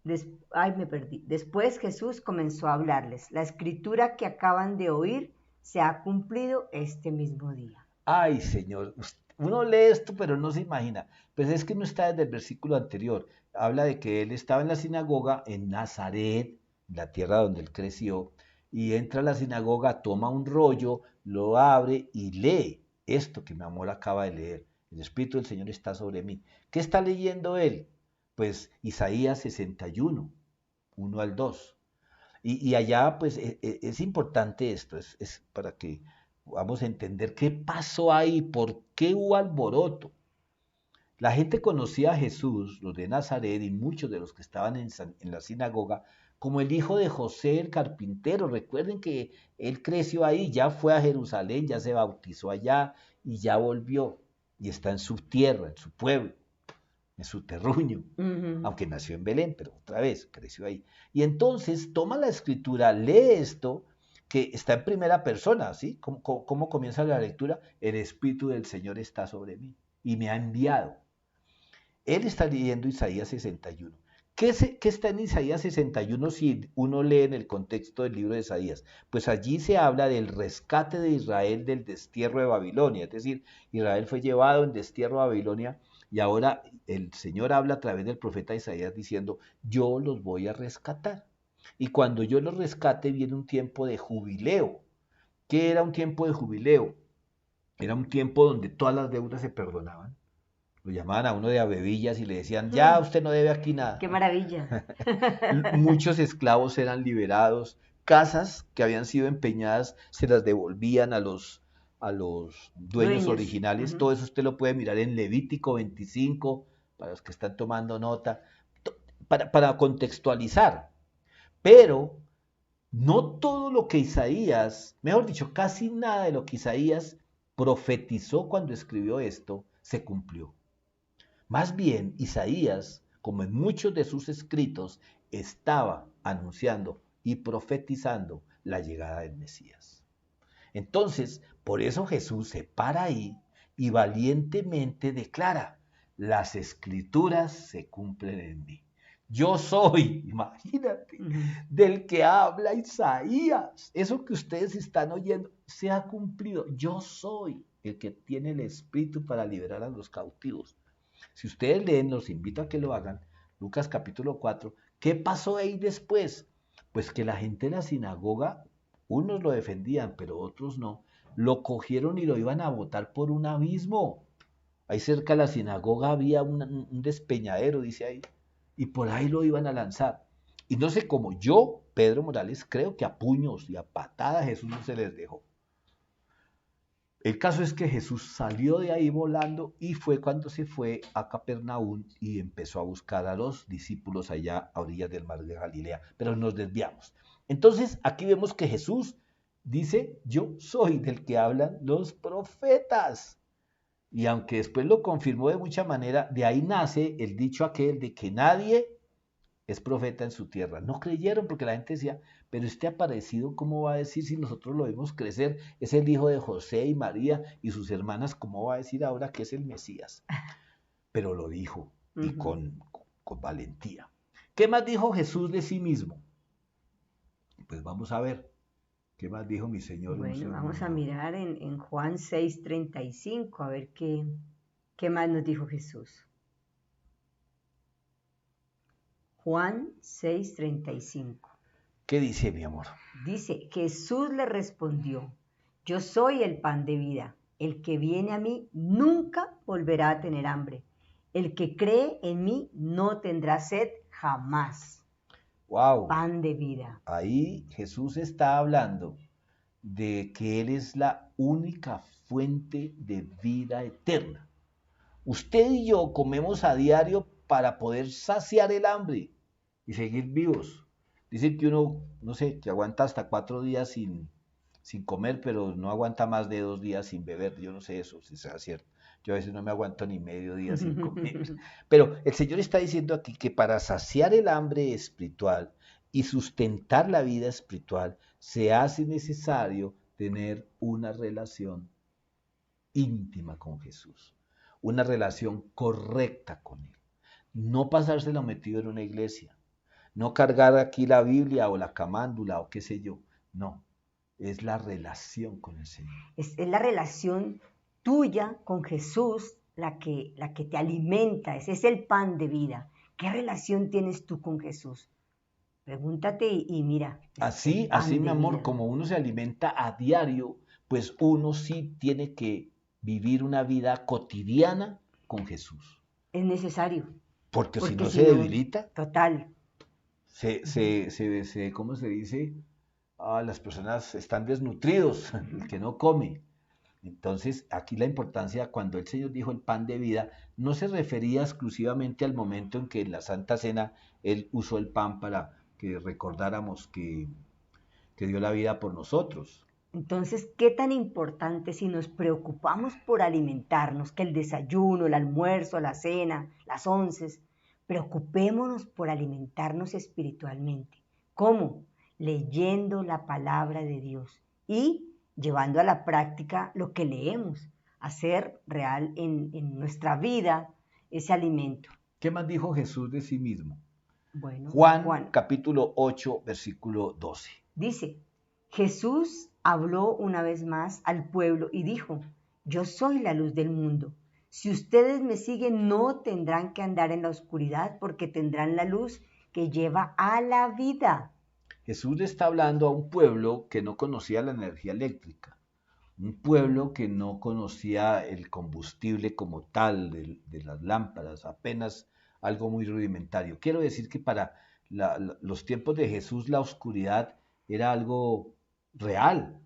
me perdí. Después Jesús comenzó a hablarles. La escritura que acaban de oír se ha cumplido este mismo día. Ay, Señor, uno lee esto, pero no se imagina. Pues es que no está desde el versículo anterior. Habla de que él estaba en la sinagoga en Nazaret, la tierra donde él creció, y entra a la sinagoga, toma un rollo, lo abre y lee esto que mi amor acaba de leer. El Espíritu del Señor está sobre mí. ¿Qué está leyendo él? Pues Isaías 61, 1 al 2. Y allá, pues, es importante esto, es para que vamos a entender qué pasó ahí, por qué hubo alboroto. La gente conocía a Jesús, los de Nazaret y muchos de los que estaban en la sinagoga, como el hijo de José el carpintero. Recuerden que él creció ahí, ya fue a Jerusalén, ya se bautizó allá y ya volvió. Y está en su tierra, en su pueblo, en su terruño, Ujú. aunque nació en Belén, pero otra vez creció ahí. Y entonces toma la escritura, lee esto, que está en primera persona, ¿sí? ¿Cómo comienza la lectura? El Espíritu del Señor está sobre mí y me ha enviado. Él está leyendo Isaías 61. ¿Qué está en Isaías 61 si uno lee en el contexto del libro de Isaías? Pues allí se habla del rescate de Israel del destierro de Babilonia, es decir, Israel fue llevado en destierro a Babilonia y ahora el Señor habla a través del profeta Isaías diciendo, yo los voy a rescatar. Y cuando yo los rescate viene un tiempo de jubileo. ¿Qué era un tiempo de jubileo? Era un tiempo donde todas las deudas se perdonaban. Lo llamaban a uno de abebillas y le decían, ya Mm, usted no debe aquí qué nada. maravilla. Muchos esclavos eran liberados, casas que habían sido empeñadas se las devolvían a los dueños Dueños. originales. Ujú. Todo eso usted lo puede mirar en Levítico 25, para los que están tomando nota, para contextualizar. Pero no todo lo que Isaías, mejor dicho, casi nada de lo que Isaías profetizó cuando escribió esto, se cumplió. Más bien, Isaías, como en muchos de sus escritos, estaba anunciando y profetizando la llegada del Mesías. Entonces, por eso Jesús se para ahí y valientemente declara, las escrituras se cumplen en mí. Yo soy, imagínate, del que habla Isaías. Eso que ustedes están oyendo se ha cumplido. Yo soy el que tiene el espíritu para liberar a los cautivos. Si ustedes leen, los invito a que lo hagan, Lucas capítulo 4, ¿qué pasó ahí después? Pues que la gente de la sinagoga, unos lo defendían, pero otros no, lo cogieron y lo iban a botar por un abismo. Ahí cerca de la sinagoga había un despeñadero, dice ahí, y por ahí lo iban a lanzar. Y no sé cómo yo, Pedro Morales, creo que a puños y a patadas Jesús no se les dejó. El caso es que Jesús salió de ahí volando y fue cuando se fue a Capernaum y empezó a buscar a los discípulos allá a orillas del mar de Galilea. Pero nos desviamos. Entonces aquí vemos que Jesús dice, yo soy del que hablan los profetas. Y aunque después lo confirmó de mucha manera, de ahí nace el dicho aquel de que nadie es profeta en su tierra. No creyeron porque la gente decía, pero este aparecido, ¿cómo va a decir si nosotros lo vimos crecer? Es el hijo de José y María y sus hermanas, ¿cómo va a decir ahora que es el Mesías? Pero lo dijo y con valentía. ¿Qué más dijo Jesús de sí mismo? Pues vamos a ver. ¿Qué más dijo mi Señor? Bueno, vamos a mirar en Juan 6:35, a ver qué más nos dijo Jesús. Juan 6:35. ¿Qué dice, mi amor? Dice, Jesús le respondió, yo soy el pan de vida. El que viene a mí nunca volverá a tener hambre. El que cree en mí no tendrá sed jamás. Wow. Pan de vida. Ahí Jesús está hablando de que Él es la única fuente de vida eterna. Usted y yo comemos a diario para poder saciar el hambre y seguir vivos. Dicen que uno, no sé, que aguanta hasta 4 días sin comer, pero no aguanta más de 2 días sin beber. Yo no sé eso, si sea cierto. Yo a veces no me aguanto ni medio día sin comer. Pero el Señor está diciendo aquí que para saciar el hambre espiritual y sustentar la vida espiritual, se hace necesario tener una relación íntima con Jesús, una relación correcta con Él. No pasárselo metido en una iglesia, no cargar aquí la Biblia o la camándula o qué sé yo, no, es la relación con el Señor. Es la relación tuya con Jesús la que te alimenta, ese es el pan de vida. ¿Qué relación tienes tú con Jesús? Pregúntate y mira. Así, mi amor, vida. Como uno se alimenta a diario, pues uno sí tiene que vivir una vida cotidiana con Jesús. Es necesario. Porque si no se debilita. Total. ¿Cómo se dice? Las personas están desnutridos, el que no come. Entonces, aquí la importancia, cuando el Señor dijo el pan de vida, no se refería exclusivamente al momento en que en la Santa Cena Él usó el pan para que recordáramos que dio la vida por nosotros. Entonces, ¿qué tan importante si nos preocupamos por alimentarnos, que el desayuno, el almuerzo, la cena, las onces, preocupémonos por alimentarnos espiritualmente? ¿Cómo? Leyendo la palabra de Dios y llevando a la práctica lo que leemos, hacer real en nuestra vida ese alimento. ¿Qué más dijo Jesús de sí mismo? Bueno, Juan capítulo 8, versículo 12. Dice, Jesús habló una vez más al pueblo y dijo, yo soy la luz del mundo. Si ustedes me siguen, no tendrán que andar en la oscuridad porque tendrán la luz que lleva a la vida. Jesús le está hablando a un pueblo que no conocía la energía eléctrica, un pueblo que no conocía el combustible como tal de las lámparas, apenas algo muy rudimentario. Quiero decir que para los tiempos de Jesús la oscuridad era algo real,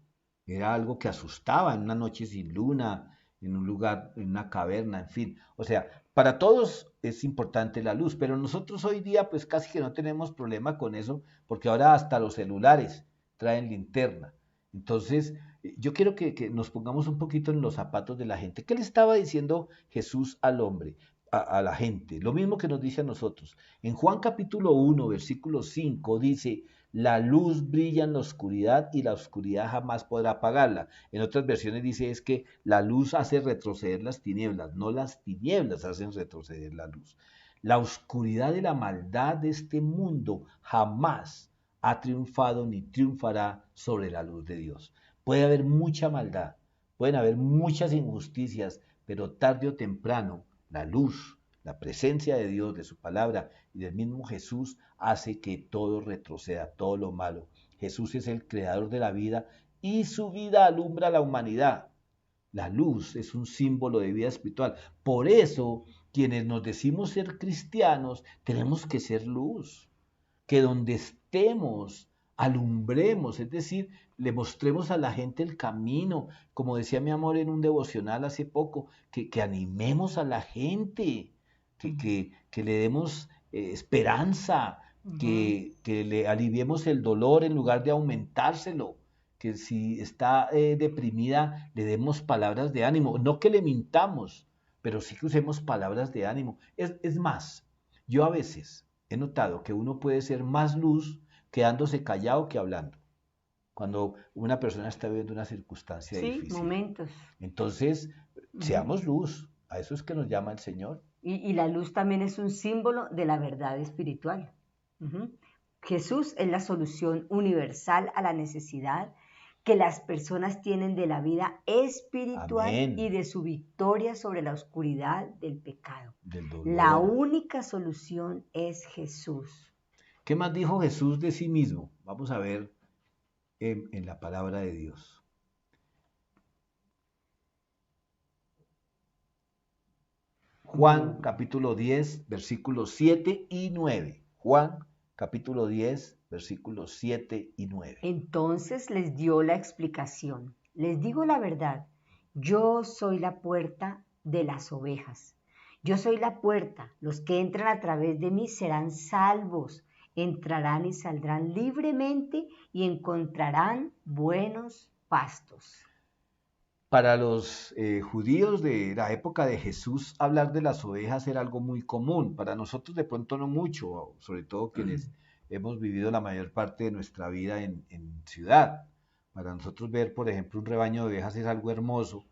era algo que asustaba en una noche sin luna, en un lugar, en una caverna, en fin. O sea, para todos es importante la luz, pero nosotros hoy día pues casi que no tenemos problema con eso, porque ahora hasta los celulares traen linterna. Entonces, yo quiero que nos pongamos un poquito en los zapatos de la gente. ¿Qué le estaba diciendo Jesús al hombre? a la gente. Lo mismo que nos dice a nosotros. En Juan capítulo 1, versículo 5 dice, la luz brilla en la oscuridad y la oscuridad jamás podrá apagarla. En otras versiones dice es que la luz hace retroceder las tinieblas, no las tinieblas hacen retroceder la luz. La oscuridad de la maldad de este mundo jamás ha triunfado ni triunfará sobre la luz de Dios. Puede haber mucha maldad, pueden haber muchas injusticias, pero tarde o temprano la luz, la presencia de Dios, de su palabra y del mismo Jesús hace que todo retroceda, todo lo malo. Jesús es el creador de la vida y su vida alumbra a la humanidad. La luz es un símbolo de vida espiritual. Por eso, quienes nos decimos ser cristianos, tenemos que ser luz. Que donde estemos, alumbremos, es decir, le mostremos a la gente el camino. Como decía mi amor en un devocional hace poco, que animemos a la gente, que le demos esperanza, que le aliviemos el dolor en lugar de aumentárselo, que si está deprimida le demos palabras de ánimo, no que le mintamos, pero sí que usemos palabras de ánimo. Es más, yo a veces he notado que uno puede ser más luz quedándose callado que hablando, cuando una persona está viviendo una circunstancia Sí, difícil. momentos. Entonces, seamos luz, a eso es que nos llama el Señor. Y la luz también es un símbolo de la verdad espiritual. Jesús es la solución universal a la necesidad que las personas tienen de la vida espiritual Amén. y de su victoria sobre la oscuridad del pecado. Del dolor. La única solución es Jesús. ¿Qué más dijo Jesús de sí mismo? Vamos a ver en la palabra de Dios. Juan capítulo 10, versículos 7 y 9. Juan capítulo 10, versículos 7 y 9. Entonces les dio la explicación. Les digo la verdad, yo soy la puerta de las ovejas. Yo soy la puerta. Los que entran a través de mí serán salvos. Entrarán y saldrán libremente y encontrarán buenos pastos. Para los judíos de la época de Jesús, hablar de las ovejas era algo muy común. Para nosotros de pronto no mucho, sobre todo quienes hemos vivido la mayor parte de nuestra vida en ciudad. Para nosotros ver, por ejemplo, un rebaño de ovejas es algo hermoso,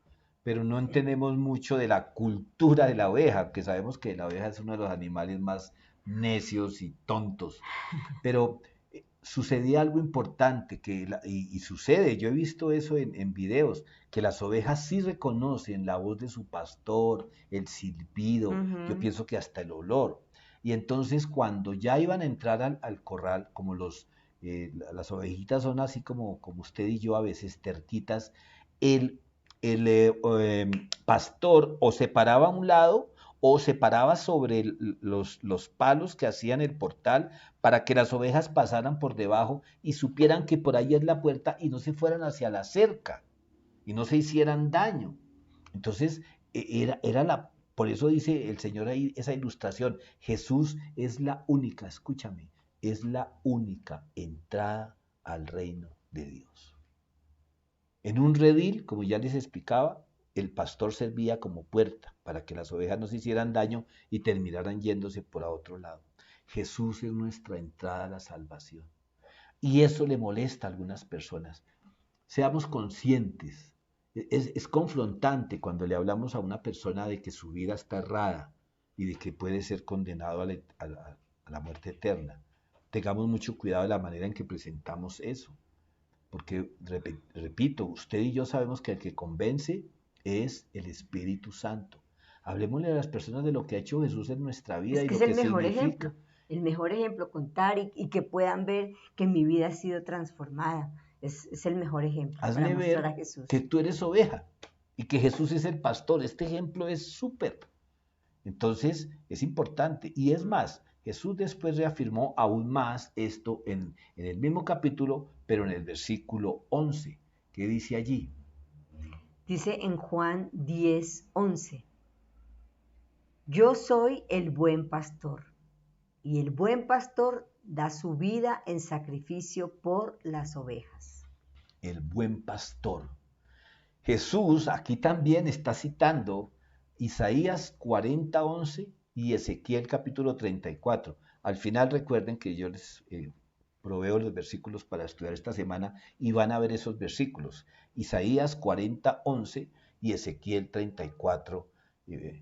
pero no entendemos mucho de la cultura de la oveja, que sabemos que la oveja es uno de los animales más necios y tontos. Pero sucedía algo importante y sucede, yo he visto eso en videos, que las ovejas sí reconocen la voz de su pastor, el silbido, yo pienso que hasta el olor. Y entonces cuando ya iban a entrar al corral, como las ovejitas son así como usted y yo a veces terquitas, el pastor o se paraba a un lado o se paraba sobre los palos que hacían el portal para que las ovejas pasaran por debajo y supieran que por ahí es la puerta y no se fueran hacia la cerca y no se hicieran daño. Entonces, por eso dice el Señor ahí esa ilustración, Jesús es la única, escúchame, es la única entrada al reino de Dios. En un redil, como ya les explicaba, el pastor servía como puerta para que las ovejas no se hicieran daño y terminaran yéndose por a otro lado. Jesús es nuestra entrada a la salvación. Y eso le molesta a algunas personas. Seamos conscientes. Es confrontante cuando le hablamos a una persona de que su vida está errada y de que puede ser condenado a la muerte eterna. Tengamos mucho cuidado de la manera en que presentamos eso. Porque, repito, usted y yo sabemos que el que convence es el Espíritu Santo. Hablemosle a las personas de lo que ha hecho Jesús en nuestra vida Es y que lo es que el mejor significa. ejemplo. El mejor ejemplo, contar y que puedan ver que mi vida ha sido transformada. Es el mejor ejemplo para Hazle mostrar a ver Jesús. que tú eres oveja y que Jesús es el pastor. Este ejemplo es súper. Entonces, es importante. Y es más, Jesús después reafirmó aún más esto en el mismo capítulo, pero en el versículo 11. ¿Qué dice allí? Dice en Juan 10:11, yo soy el buen pastor, y el buen pastor da su vida en sacrificio por las ovejas. El buen pastor. Jesús aquí también está citando Isaías 40:11 y Ezequiel capítulo 34. Al final recuerden que yo les proveo los versículos para estudiar esta semana y van a ver esos versículos. Isaías 40:11 y Ezequiel 34,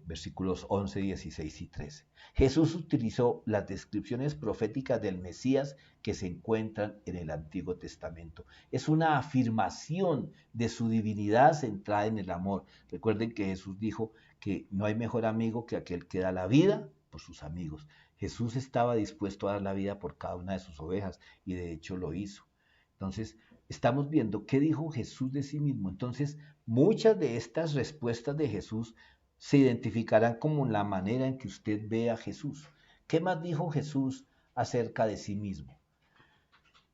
versículos 11, 16 y 13. Jesús utilizó las descripciones proféticas del Mesías que se encuentran en el Antiguo Testamento. Es una afirmación de su divinidad centrada en el amor. Recuerden que Jesús dijo que no hay mejor amigo que aquel que da la vida por sus amigos. Jesús estaba dispuesto a dar la vida por cada una de sus ovejas y de hecho lo hizo. Entonces, estamos viendo qué dijo Jesús de sí mismo. Entonces, muchas de estas respuestas de Jesús se identificarán como la manera en que usted ve a Jesús. ¿Qué más dijo Jesús acerca de sí mismo?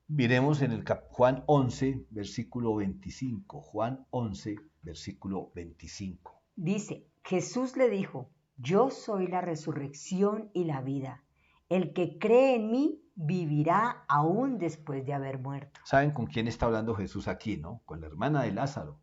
Miremos en el Juan 11, versículo 25. Juan 11, versículo 25. Dice, Jesús le dijo, yo soy la resurrección y la vida. El que cree en mí vivirá aún después de haber muerto. ¿Saben con quién está hablando Jesús aquí, no? Con la hermana de Lázaro.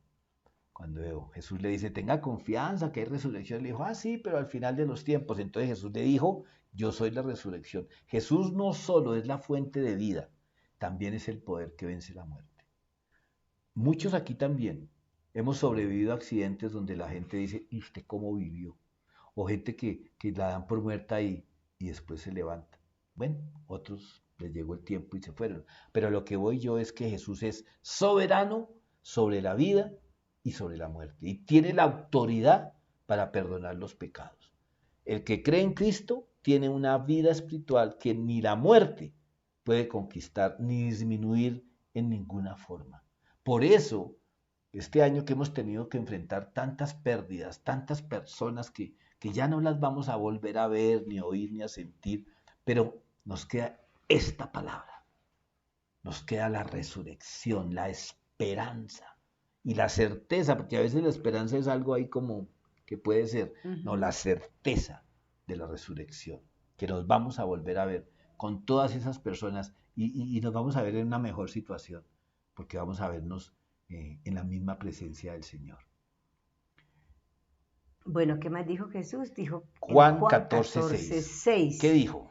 Cuando Jesús le dice, tenga confianza que hay resurrección, le dijo, sí, pero al final de los tiempos. Entonces Jesús le dijo, yo soy la resurrección. Jesús no solo es la fuente de vida, también es el poder que vence la muerte. Muchos aquí también hemos sobrevivido a accidentes donde la gente dice, ¿y usted cómo vivió? O gente que la dan por muerta y después se levanta. Bueno, otros les llegó el tiempo y se fueron. Pero lo que voy yo es que Jesús es soberano sobre la vida y sobre la muerte. Y tiene la autoridad para perdonar los pecados. El que cree en Cristo tiene una vida espiritual que ni la muerte puede conquistar ni disminuir en ninguna forma. Por eso, este año que hemos tenido que enfrentar tantas pérdidas, tantas personas que ya no las vamos a volver a ver, ni a oír, ni a sentir, pero nos queda esta palabra. Nos queda la resurrección, la esperanza y la certeza, porque a veces la esperanza es algo ahí como que puede ser, no, la certeza de la resurrección, que nos vamos a volver a ver con todas esas personas y nos vamos a ver en una mejor situación, porque vamos a vernos en la misma presencia del Señor. Bueno, ¿qué más dijo Jesús? Dijo Juan 14:6. ¿Qué dijo?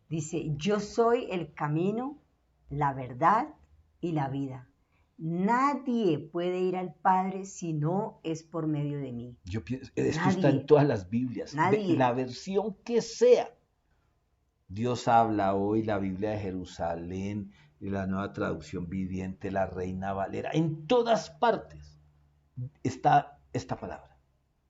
Dice, yo soy el camino, la verdad y la vida. Nadie puede ir al Padre si no es por medio de mí. Yo pienso, esto está en todas las Biblias, de la versión que sea. Dios habla hoy, la Biblia de Jerusalén, la Nueva Traducción Viviente, la Reina Valera, en todas partes está esta palabra.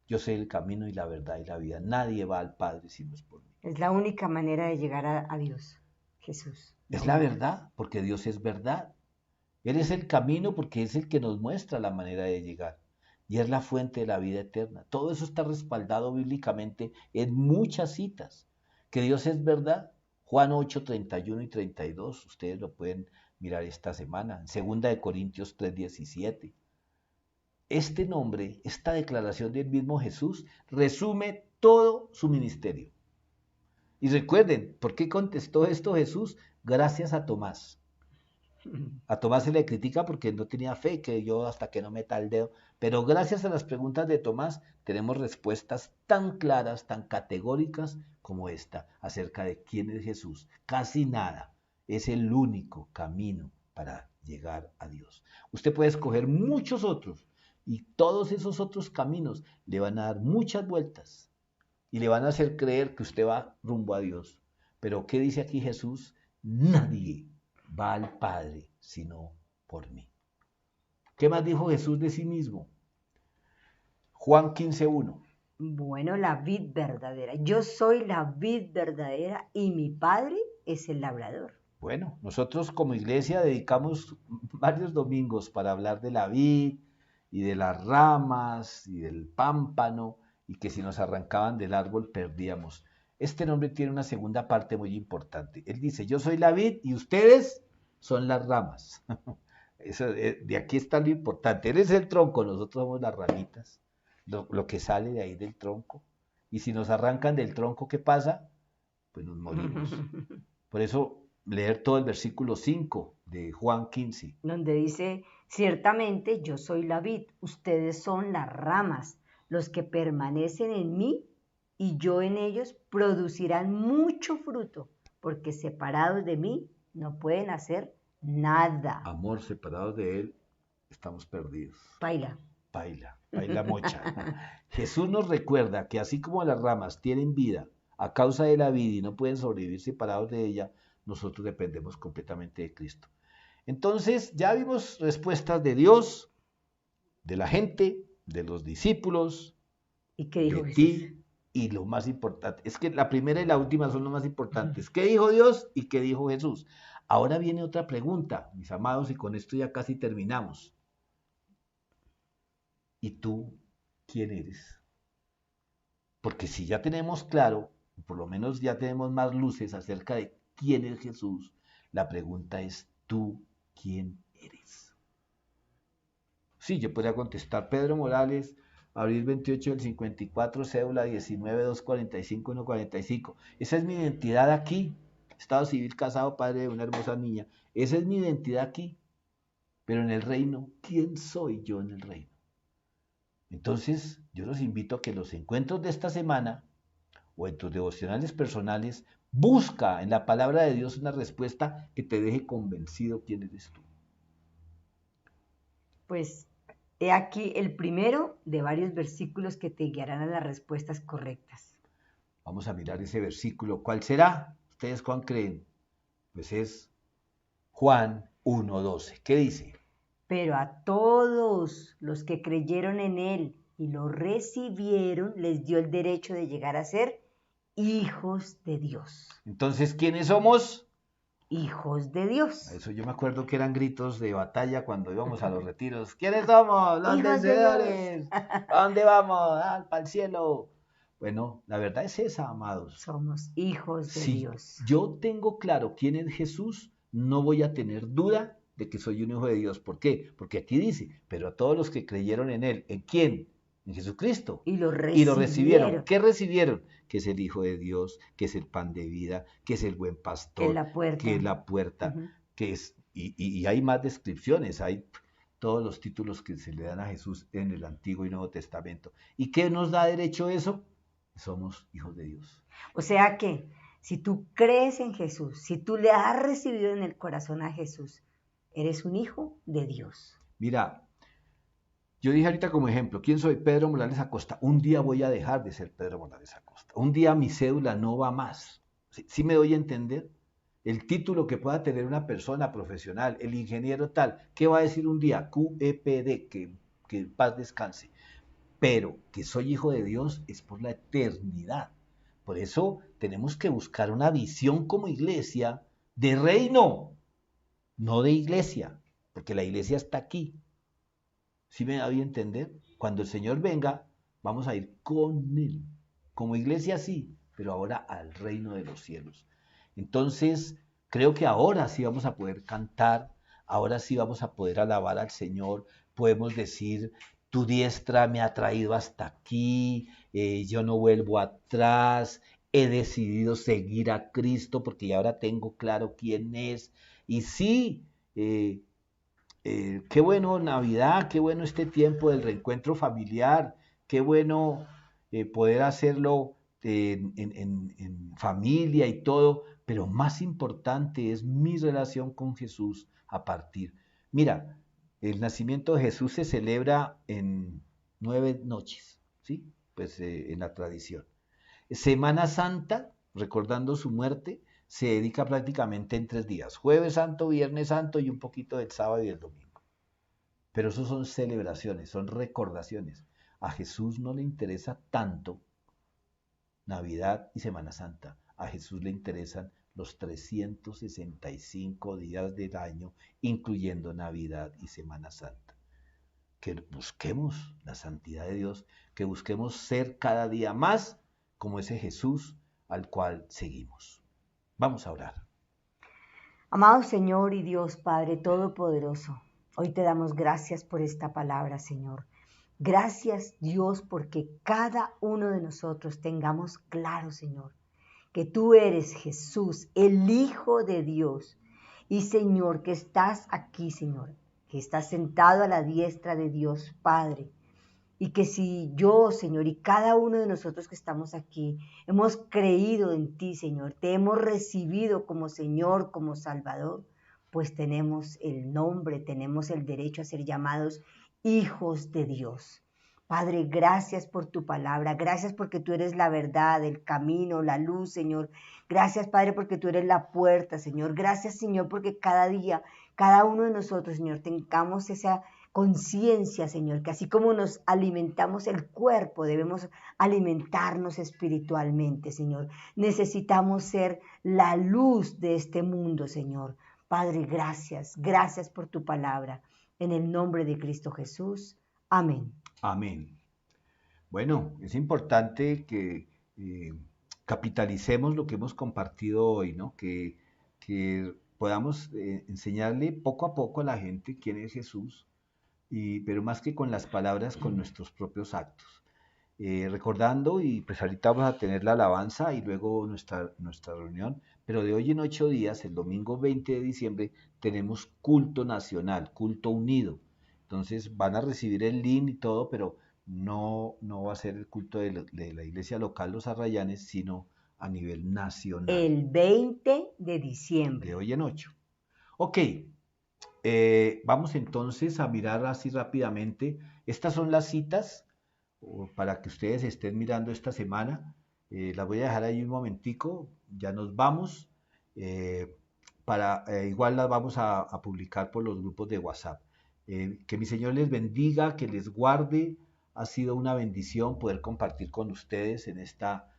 Yo soy el camino y la verdad y la vida. Nadie va al Padre si no es por mí. Es la única manera de llegar a Dios, Jesús. Es la verdad, porque Dios es verdad. Él es el camino porque es el que nos muestra la manera de llegar. Y es la fuente de la vida eterna. Todo eso está respaldado bíblicamente en muchas citas. Que Dios es verdad. Juan 8, 31 y 32. Ustedes lo pueden mirar esta semana. En 2 Corintios 3, 17. Este nombre, esta declaración del mismo Jesús, resume todo su ministerio. Y recuerden, ¿por qué contestó esto Jesús? Gracias a Tomás. A Tomás se le critica porque no tenía fe, que yo hasta que no meta el dedo. Pero gracias a las preguntas de Tomás tenemos respuestas tan claras, tan categóricas como esta, acerca de quién es Jesús. Casi nada. Es el único camino para llegar a Dios. Usted puede escoger muchos otros y todos esos otros caminos le van a dar muchas vueltas y le van a hacer creer que usted va rumbo a Dios. Pero ¿qué dice aquí Jesús? Nadie va al Padre sino por mí. ¿Qué más dijo Jesús de sí mismo? Juan 15:1. Bueno, la vid verdadera. Yo soy la vid verdadera y mi Padre es el labrador. Bueno, nosotros como iglesia dedicamos varios domingos para hablar de la vid y de las ramas y del pámpano y que si nos arrancaban del árbol perdíamos. Este nombre tiene una segunda parte muy importante. Él dice, yo soy la vid y ustedes son las ramas. Eso, de aquí está lo importante. Él es el tronco, nosotros somos las ramitas, lo que sale de ahí del tronco. Y si nos arrancan del tronco, ¿qué pasa? Pues nos morimos. Por eso, leer todo el versículo 5 de Juan 15. Donde dice, ciertamente yo soy la vid, ustedes son las ramas. Los que permanecen en mí y yo en ellos producirán mucho fruto, porque separados de mí no pueden hacer nada. Amor, separados de Él, estamos perdidos. Paila. Paila mocha. Jesús nos recuerda que así como las ramas tienen vida a causa de la vida y no pueden sobrevivir separados de ella, nosotros dependemos completamente de Cristo. Entonces, ya vimos respuestas de Dios, de la gente, de los discípulos, ¿Y qué dijo de Jesús? ti, y lo más importante, es que la primera y la última son las más importantes. ¿Qué dijo Dios y qué dijo Jesús? Ahora viene otra pregunta, mis amados, y con esto ya casi terminamos. ¿Y tú quién eres? Porque si ya tenemos claro, por lo menos ya tenemos más luces acerca de quién es Jesús, la pregunta es, ¿tú quién eres? Sí, yo podría contestar, Pedro Morales, abril 28 del 54, cédula 19-245-145. Esa es mi identidad aquí. Estado civil, casado, padre de una hermosa niña. Esa es mi identidad aquí. Pero en el reino, ¿quién soy yo en el reino? Entonces, yo los invito a que en los encuentros de esta semana o en tus devocionales personales, busca en la palabra de Dios una respuesta que te deje convencido quién eres tú. Pues he aquí el primero de varios versículos que te guiarán a las respuestas correctas. Vamos a mirar ese versículo. ¿Cuál será? ¿Ustedes cuál creen? Pues es Juan 1:12. ¿Qué dice? Pero a todos los que creyeron en Él y lo recibieron, les dio el derecho de llegar a ser hijos de Dios. Entonces, ¿quiénes somos? Hijos de Dios. Eso yo me acuerdo que eran gritos de batalla cuando íbamos a los retiros. ¿Quiénes somos? Los Hijos de vencedores. ¿A dónde vamos? Para el cielo. Bueno, la verdad es esa, amados. Somos hijos de Si Dios. yo tengo claro quién es Jesús, no voy a tener duda de que soy un hijo de Dios. ¿Por qué? Porque aquí dice, pero a todos los que creyeron en Él, ¿en quién? En Jesucristo. Y lo Y lo recibieron. recibieron. ¿Qué recibieron? Que es el Hijo de Dios, que es el pan de vida, que es el buen pastor, Que es la puerta. que es la puerta, que es, y hay más descripciones, hay todos los títulos que se le dan a Jesús en el Antiguo y Nuevo Testamento. ¿Y qué nos da derecho eso? Somos hijos de Dios. O sea que si tú crees en Jesús, si tú le has recibido en el corazón a Jesús, eres un hijo de Dios. Mira, yo dije ahorita como ejemplo, ¿quién soy? Pedro Morales Acosta. Un día voy a dejar de ser Pedro Morales Acosta. Un día mi cédula no va más. ¿Sí me doy a entender? El título que pueda tener una persona profesional, el ingeniero tal, ¿qué va a decir un día? QEPD, que paz descanse. Pero que soy hijo de Dios es por la eternidad. Por eso tenemos que buscar una visión como iglesia de reino, no de iglesia, porque la iglesia está aquí. ¿Sí me da bien entender? Cuando el Señor venga, vamos a ir con Él. Como iglesia sí, pero ahora al reino de los cielos. Entonces, creo que ahora sí vamos a poder cantar, ahora sí vamos a poder alabar al Señor, podemos decir, tu diestra me ha traído hasta aquí, yo no vuelvo atrás, he decidido seguir a Cristo porque ya ahora tengo claro quién es. Y sí, qué bueno Navidad, qué bueno este tiempo del reencuentro familiar, qué bueno poder hacerlo en familia y todo, pero más importante es mi relación con Jesús a partir. Mira, el nacimiento de Jesús se celebra en 9 noches, ¿sí? Pues en la tradición. Semana Santa, recordando su muerte, se dedica prácticamente en 3 días, Jueves Santo, Viernes Santo y un poquito del sábado y el domingo. Pero eso son celebraciones, son recordaciones. A Jesús no le interesa tanto Navidad y Semana Santa. A Jesús le interesan los 365 días del año, incluyendo Navidad y Semana Santa. Que busquemos la santidad de Dios, que busquemos ser cada día más como ese Jesús al cual seguimos. Vamos a orar. Amado Señor y Dios Padre Todopoderoso, hoy te damos gracias por esta palabra, Señor. Gracias, Dios, porque cada uno de nosotros tengamos claro, Señor, que tú eres Jesús, el Hijo de Dios. Y, Señor, que estás aquí, Señor, que estás sentado a la diestra de Dios Padre. Y que si yo, Señor, y cada uno de nosotros que estamos aquí, hemos creído en ti, Señor, te hemos recibido como Señor, como Salvador, pues tenemos el nombre, tenemos el derecho a ser llamados hijos de Dios. Padre, gracias por tu palabra, gracias porque tú eres la verdad, el camino, la luz, Señor. Gracias, Padre, porque tú eres la puerta, Señor. Gracias, Señor, porque cada día, cada uno de nosotros, Señor, tengamos esa conciencia, Señor, que así como nos alimentamos el cuerpo, debemos alimentarnos espiritualmente, Señor. Necesitamos ser la luz de este mundo, Señor. Padre, gracias, gracias por tu palabra. En el nombre de Cristo Jesús. Amén. Amén. Bueno, es importante que capitalicemos lo que hemos compartido hoy, ¿no? Que podamos enseñarle poco a poco a la gente quién es Jesús, pero más que con las palabras, con nuestros propios actos. Recordando, y pues ahorita vamos a tener la alabanza y luego nuestra reunión, pero de hoy en 8 días, el domingo 20 de diciembre, tenemos culto nacional, culto unido. Entonces van a recibir el link y todo, pero no va a ser el culto de la iglesia local Los Arrayanes, sino a nivel nacional, El 20 de de diciembre. hoy en 8. Ok, vamos entonces a mirar así rápidamente. Estas son las citas para que ustedes estén mirando esta semana. Las voy a dejar ahí un momentico, ya nos vamos. Igual las vamos a publicar por los grupos de WhatsApp. Que mi Señor les bendiga, que les guarde. Ha sido una bendición poder compartir con ustedes en esta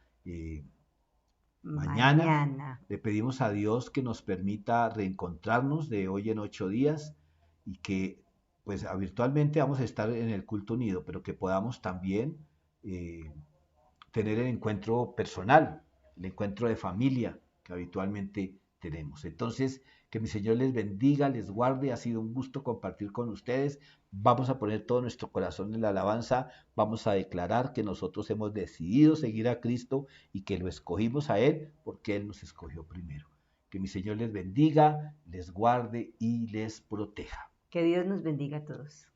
mañana. Le pedimos a Dios que nos permita reencontrarnos de hoy en 8 días y que pues virtualmente vamos a estar en el culto unido, pero que podamos también tener el encuentro personal, el encuentro de familia que habitualmente tenemos. Entonces, que mi Señor les bendiga, les guarde. Ha sido un gusto compartir con ustedes. Vamos a poner todo nuestro corazón en la alabanza. Vamos a declarar que nosotros hemos decidido seguir a Cristo y que lo escogimos a Él porque Él nos escogió primero. Que mi Señor les bendiga, les guarde y les proteja. Que Dios nos bendiga a todos.